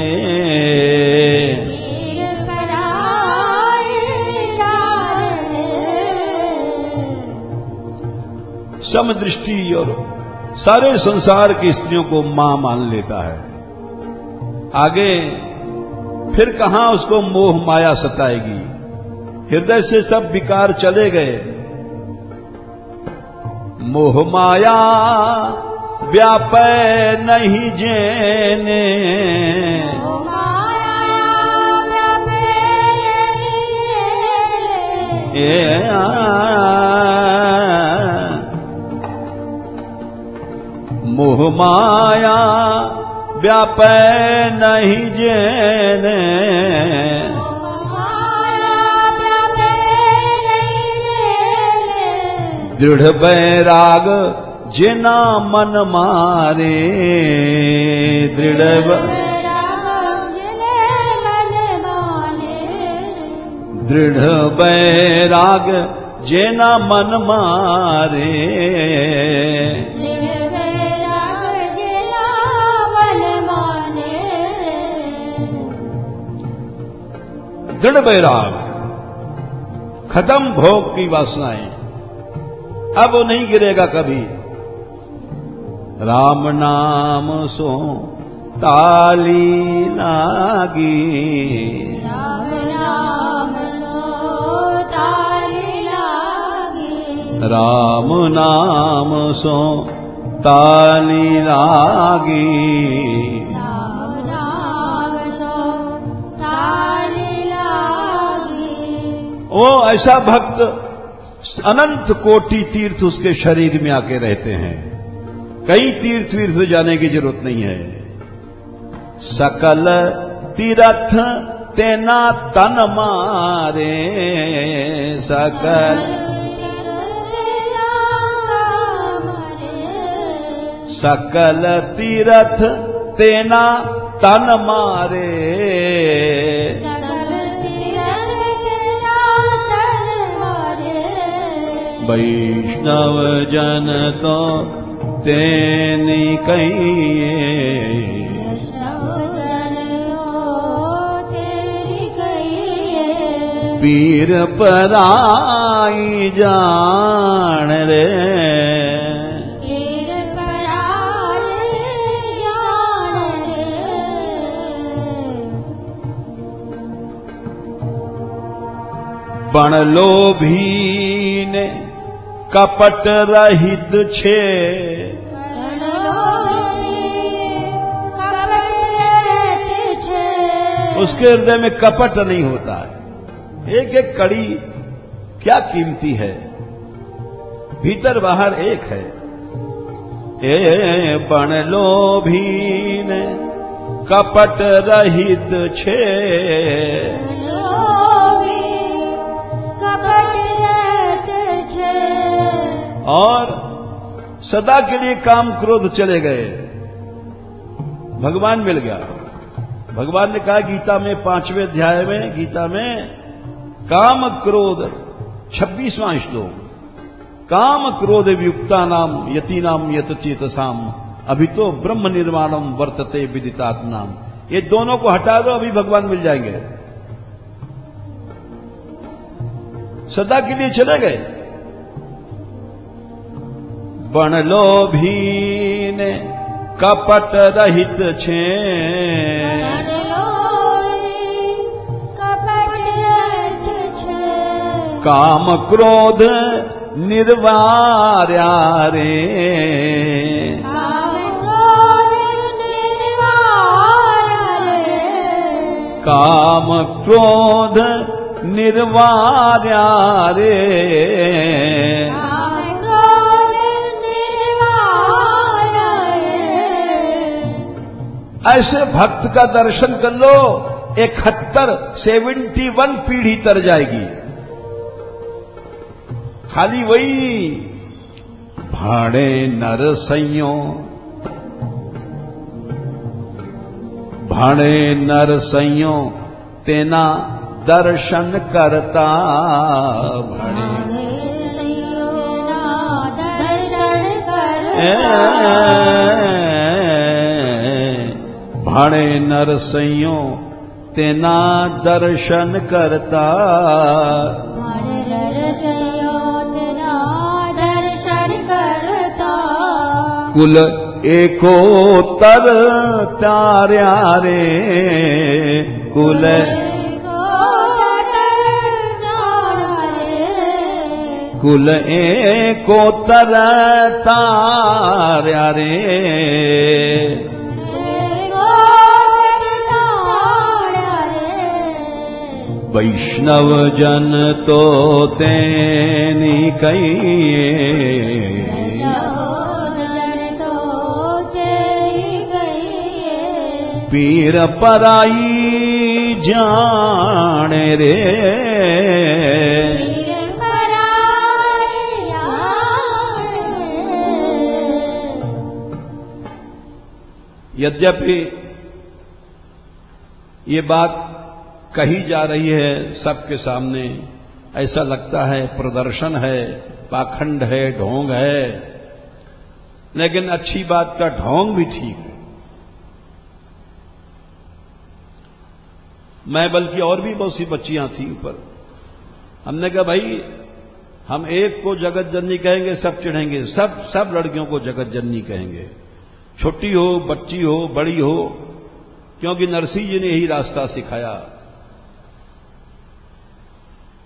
समदृष्टि और सारे संसार की स्त्रियों को मां मान लेता है। आगे फिर कहां उसको मोह माया सताएगी। हृदय से सब विकार चले गए। मोह माया व्यापै नहीं जेने, मोह माया व्यापै नहीं जेने, दृढ़ बैराग जिना मन मारे, दृढ़ दृढ़ बैराग जिना मन मारे, दृढ़ बैराग, खत्म भोग की वासनाएं, अब वो नहीं गिरेगा कभी। राम नाम सो ताली लागी, राम नाम सो ताली लागी, राम नाम सो ताली लागी, राम नाम सो ताली लागी। वो ऐसा भक्त अनंत कोटि तीर्थ उसके शरीर में आके रहते हैं। कई तीर्थ वीर्थ जाने की जरूरत नहीं है। सकल तीर्थ तेना तन मारे, सकल सकल तीर्थ तेना तन मारे, सकल वैष्णव जन तो तेनी कहिए, पीर पराई जान रे, पीर पराई जान रे। बण लोभी ने कपट रहित छे, उसके हृदय में कपट नहीं होता है। एक एक कड़ी क्या कीमती है, भीतर बाहर एक है। ए बण लोभी ने कपट रहित छे, और सदा के लिए काम क्रोध चले गए, भगवान मिल गया। भगवान ने कहा गीता में 5वें अध्याय में, गीता में काम क्रोध 26वां श्लोक, काम क्रोध वियुक्ता नाम यति नाम यत चेतसाम अभी तो ब्रह्म निर्माणम वर्तते विदितात्माम। ये दोनों को हटा दो, अभी भगवान मिल जाएंगे। सदा के लिए चले गए। बण लोभी ने कपट रहित छे, काम क्रोध निर्वार्या रे, काम क्रोध निर्वार्या रे। ऐसे भक्त का दर्शन कर लो, 71 पीढ़ी तर जाएगी। खाली वही भाड़े नर सैयो, भाड़े नर सैयो तेना दर्शन करता, भाड़े भाड़े नर सैयो तेना दर्शन करता, कुल एको तर तार्या रे, कुल कुल एको तर तार्या रे। वैष्णव जन तो तेनी कहिए, पीर पराई जान रे, यद्यपि ये बात कही जा रही है सबके सामने, ऐसा लगता है प्रदर्शन है, पाखंड है, ढोंग है, लेकिन अच्छी बात का ढोंग भी ठीक है। मैं बल्कि और भी बहुत सी बच्चियां थी ऊपर, हमने कहा भाई हम एक को जगत जननी कहेंगे, सब चिढ़ेंगे, सब लड़कियों को जगत जननी कहेंगे, छोटी हो, बच्ची हो, बड़ी हो, क्योंकि नरसिंह जी ने यही रास्ता सिखाया।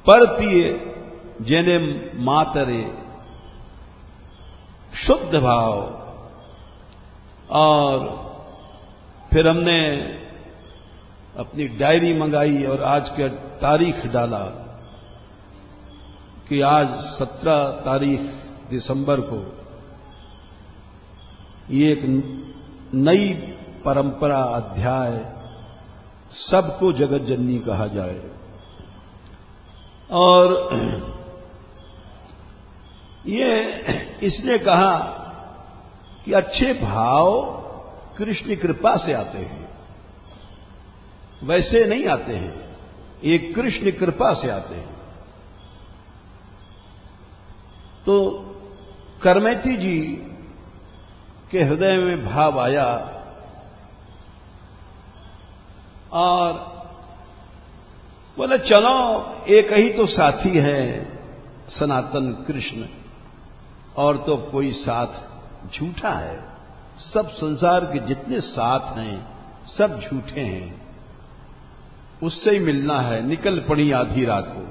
परतिए जेने मातरे, शुद्ध भाव। और फिर हमने अपनी डायरी मंगाई और आज का तारीख डाला कि आज 17 तारीख दिसंबर को ये एक नई परंपरा, अध्याय, सबको जगत जननी कहा जाए। और ये इसने कहा कि अच्छे भाव कृष्ण कृपा से आते हैं, वैसे नहीं आते हैं, ये कृष्ण कृपा से आते हैं। तो करमैती जी के हृदय में भाव आया और बोले चलो एक ही तो साथी है सनातन कृष्ण, और तो कोई साथ झूठा है। सब संसार के जितने साथ हैं सब झूठे हैं, उससे ही मिलना है। निकल पड़ी आधी रात को,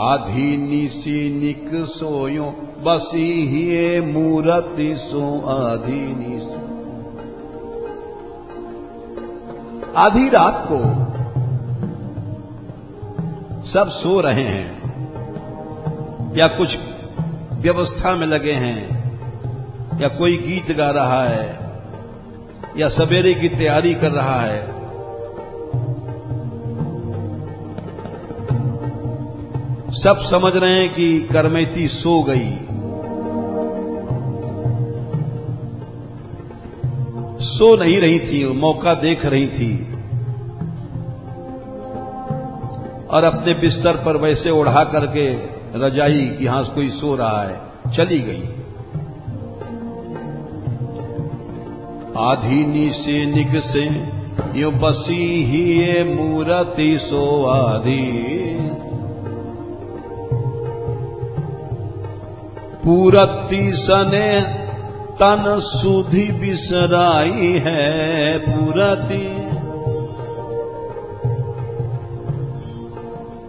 आधी निसी निक सोयो बसी ही मूरति सो आधी निसी। आधी रात को सब सो रहे हैं या कुछ व्यवस्था में लगे हैं, या कोई गीत गा रहा है, या सवेरे की तैयारी कर रहा है। सब समझ रहे हैं कि करमैती सो गई। सो नहीं रही थी, मौका देख रही थी और अपने बिस्तर पर वैसे ओढ़ा करके रजाई कि हां कोई सो रहा है, चली गई। आधी निसे निग से यो बसी ही ये मूरति सो आधी, पूरति सने तन सुधि बिसराई है पूरति।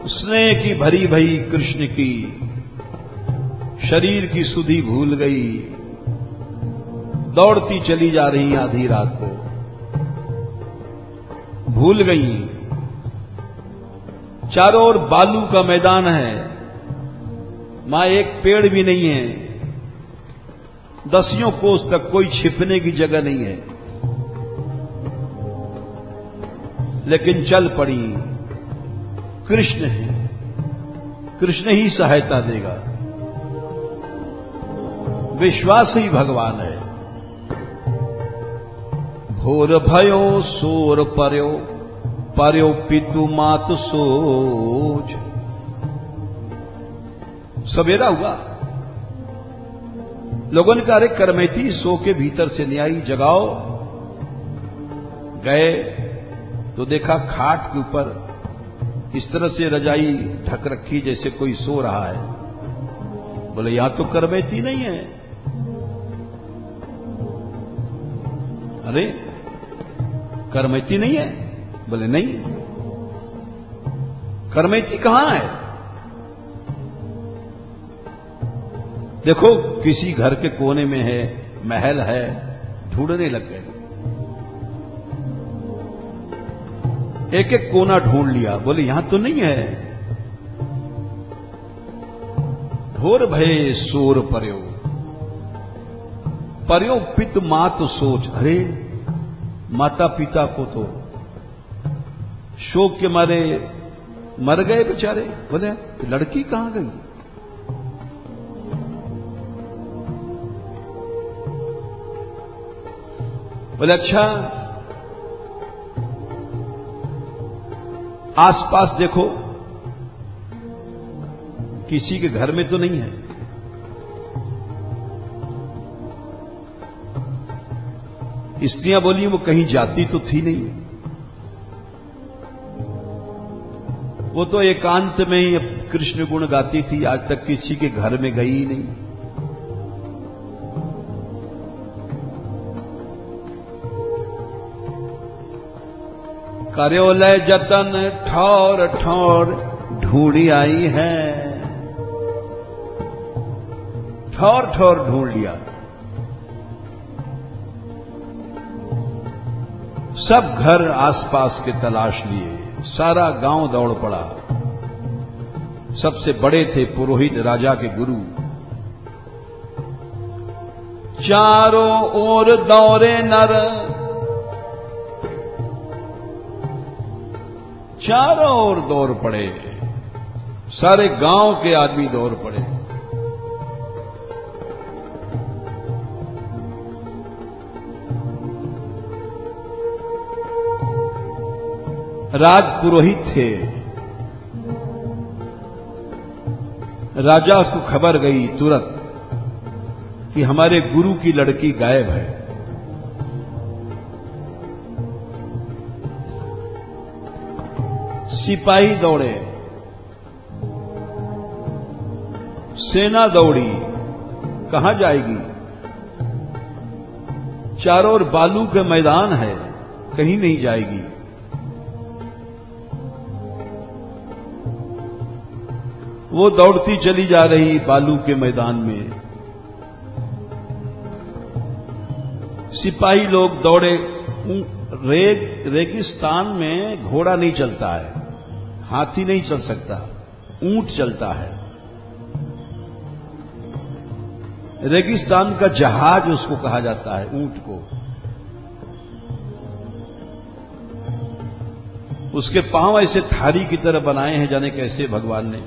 स्नेह की भरी भई कृष्ण की शरीर की सुधि भूल गई, दौड़ती चली जा रही आधी रात को, भूल गई। चारों ओर बालू का मैदान है, मां एक पेड़ भी नहीं है, दसियों कोस तक कोई छिपने की जगह नहीं है, लेकिन चल पड़ी। कृष्ण है, कृष्ण ही सहायता देगा, विश्वास ही भगवान है। भोर भयो सोर पर्यो पर्यो पितु मात सोच। सवेरा हुआ, लोगों ने कहा अरे करमैती सो के भीतर से नहीं आई, जगाओ। गए तो देखा खाट के ऊपर इस तरह से रजाई ढक रखी जैसे कोई सो रहा है। बोले यहां तो करमैती नहीं है। अरे करमैती नहीं है? बोले नहीं। करमैती कहां है? देखो किसी घर के कोने में है, महल है, ढूंढने लग गए। एक एक कोना ढूंढ लिया, बोले यहां तो नहीं है। घोर भय सोर पर्यो पर्यो पित मात सोच। अरे माता पिता को तो शोक के मारे मर गए बेचारे। बोले लड़की कहां गई? बोले अच्छा आसपास देखो, किसी के घर में तो नहीं है। स्त्रियां बोली वो कहीं जाती तो थी नहीं, वो तो एकांत में ही कृष्ण गुण गाती थी, आज तक किसी के घर में गई ही नहीं। कार्योलय जतन ठौर ठौर ढूंढी आई है, ठौर ठौर ढूंढ लिया। सब घर आसपास के तलाश लिए, सारा गांव दौड़ पड़ा। सबसे बड़े थे पुरोहित, राजा के गुरु। चारों ओर दौड़े नर, चारों ओर दौड़ पड़े, सारे गांव के आदमी दौड़ पड़े। राज पुरोहित थे, राजा को खबर गई तुरंत कि हमारे गुरु की लड़की गायब है। सिपाही दौड़े, सेना दौड़ी, कहां जाएगी? चारों ओर बालू का मैदान है, कहीं नहीं जाएगी। वो दौड़ती चली जा रही बालू के मैदान में। सिपाही लोग दौड़े। रेगिस्तान में घोड़ा नहीं चलता है, हाथी नहीं चल सकता, ऊंट चलता है। रेगिस्तान का जहाज उसको कहा जाता है, ऊंट को। उसके पांव ऐसे थारी की तरह बनाए हैं, जाने कैसे भगवान ने।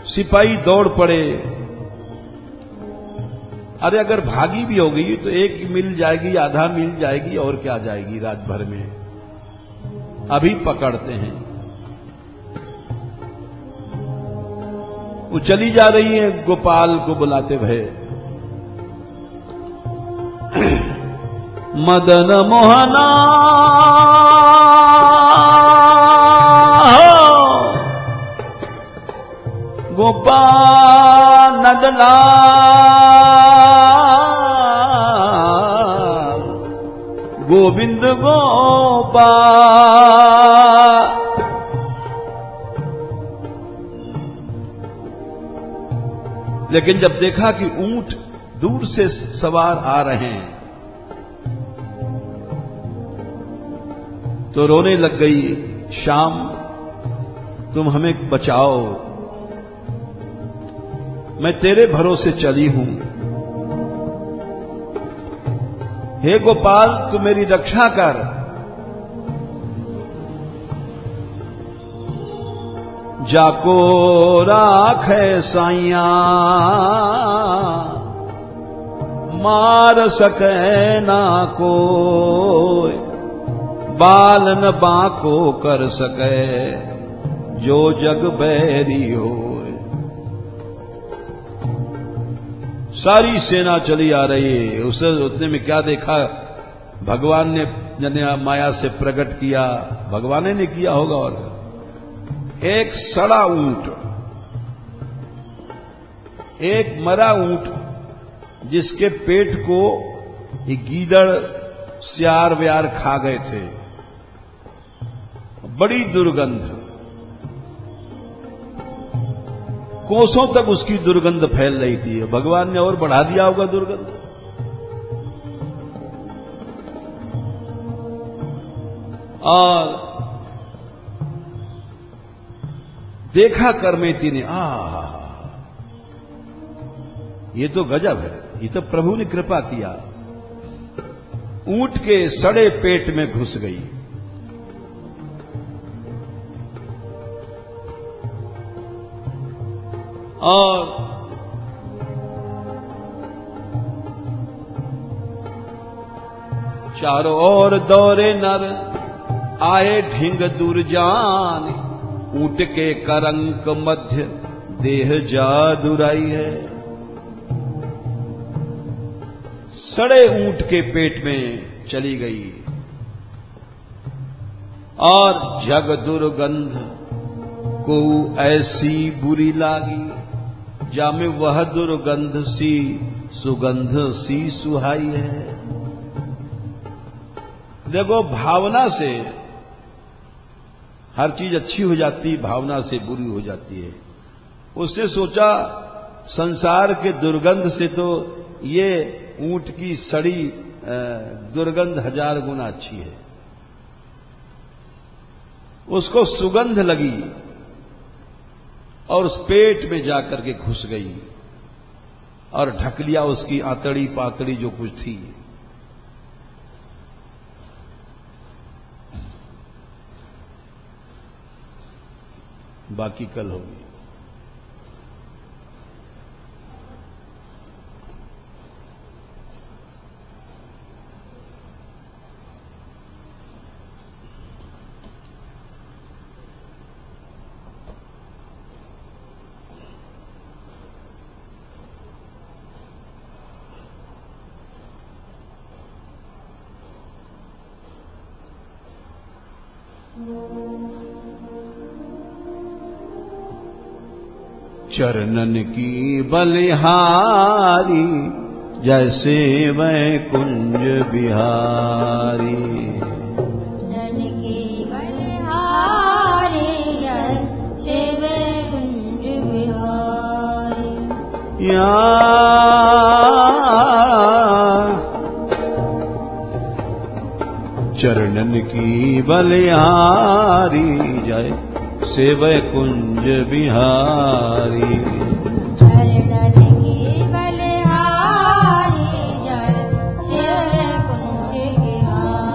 सिपाही दौड़ पड़े। अरे अगर भागी भी हो गई तो एक मिल जाएगी, आधा मिल जाएगी, और क्या जाएगी रात भर में। अभी पकड़ते हैं। वो चली जा रही है गोपाल को बुलाते हुए। मदन मोहना गोपाल नदला गोविंद गोपाल। लेकिन जब देखा कि ऊंट दूर से सवार आ रहे हैं तो रोने लग गई। श्याम, तुम हमें बचाओ, मैं तेरे भरोसे चली हूं। हे गोपाल, तू मेरी रक्षा कर। जाको राखे साइया, मार सके ना कोई, बाल न बाको कर सके, जो जग बैरी हो। सारी सेना चली आ रही है। उसने में क्या देखा? भगवान ने माया से प्रकट किया, भगवान ने किया होगा। और एक सड़ा ऊंट, एक मरा ऊंट, जिसके पेट को ये गीदड़ सियार व्यार खा गए थे। बड़ी दुर्गंध, कोसों तक उसकी दुर्गंध फैल रही थी। भगवान ने और बढ़ा दिया होगा दुर्गंध। और देखा करमेती ने, ये तो गजब है, ये तो प्रभु ने कृपा किया। ऊंट के सड़े पेट में घुस गई। और चारों ओर दौरे नर, आए ढिंग दुर्जान, ऊंट के करंक मध्य देह जादुराई है। सड़े ऊंट के पेट में चली गई। और जग दुर्गंध को ऐसी बुरी लागी, जामे वह दुर्गंध सी सुगंध सी सुहाई है। देखो, भावना से हर चीज अच्छी हो जाती, भावना से बुरी हो जाती है। उसने सोचा संसार के दुर्गंध से तो ये ऊंट की सड़ी दुर्गंध 1000 गुना अच्छी है। उसको सुगंध लगी और उस पेट में जाकर के घुस गई और ढक लिया उसकी आतड़ी पातड़ी जो कुछ थी। बाकी कल होगी। चरणन की बलिहारी जैसे वैकुंज बिहारी। चरणन की बलिहारी जैसे वैकुंज बिहारी। चरणन की बलिहारी जय से वैकुंज बिहारी। चरणन की बलिहारी जय से वैकुंज बिहारी।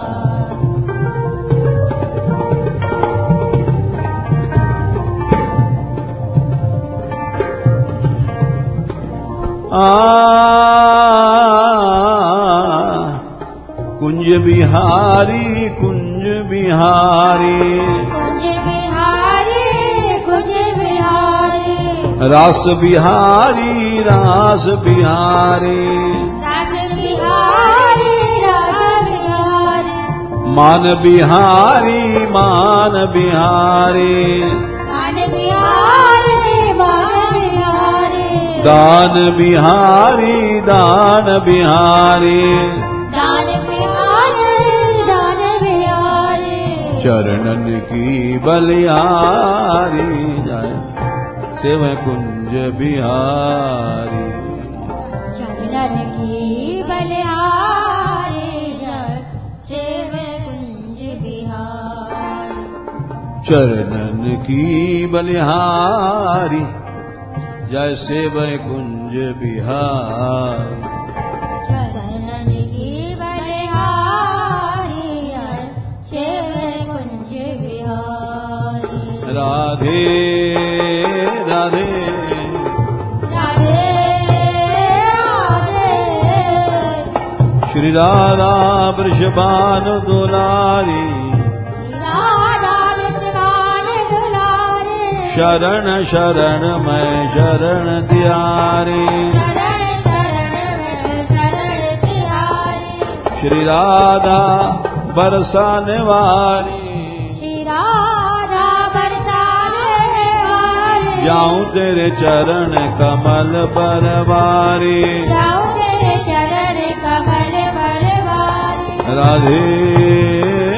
कुंज बिहारी कुंज बिहारी। कुंज बिहारी कुंज बिहारी। रास बिहारी रास बिहारी। रास बिहारी रास बिहारी। मान बिहारी मान बिहारी। मान बिहारी मान बिहारी। दान बिहारी दान बिहारी। दान बिहारी दान बिहारी। चरणन की बलिहारी जय से वैकुंज बिहारी। चरणन की बलिहारी जय से वैकुंज बिहारी। चरणन की बलिहारी जैसे वैकुंज बिहारी। चरणन की बलिहारी जैसे वैकुंज बिहारी। राधे राधे राधे राधे। श्री राधा वृषभान दुलारी। राधा वृषभान दुलारी। शरण शरण मैं शरण तिहारी। शरण शरण में शरण तिहारी। श्री राधा बरसाने वाली। श्री राधा बरसाने वाली। जाऊं तेरे चरण कमल परवारी। जाऊं तेरे चरण कमल परवारी। राधे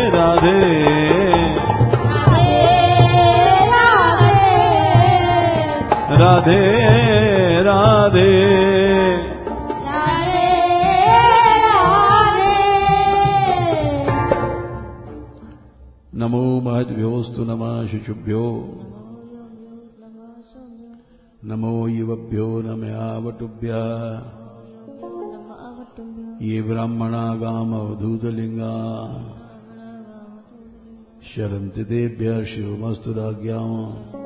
राधे राधे राधे। राधे राधे। राधे राधे। नमो महद्भ्योस्तु नमः शुचुभ्यो। नमो युवभ्यो नमयावटुभ्यः। ये ब्राह्मणा गामवधूतलिंगा शरन्ति तेभ्यः शिवमस्तु राज्ञाम्।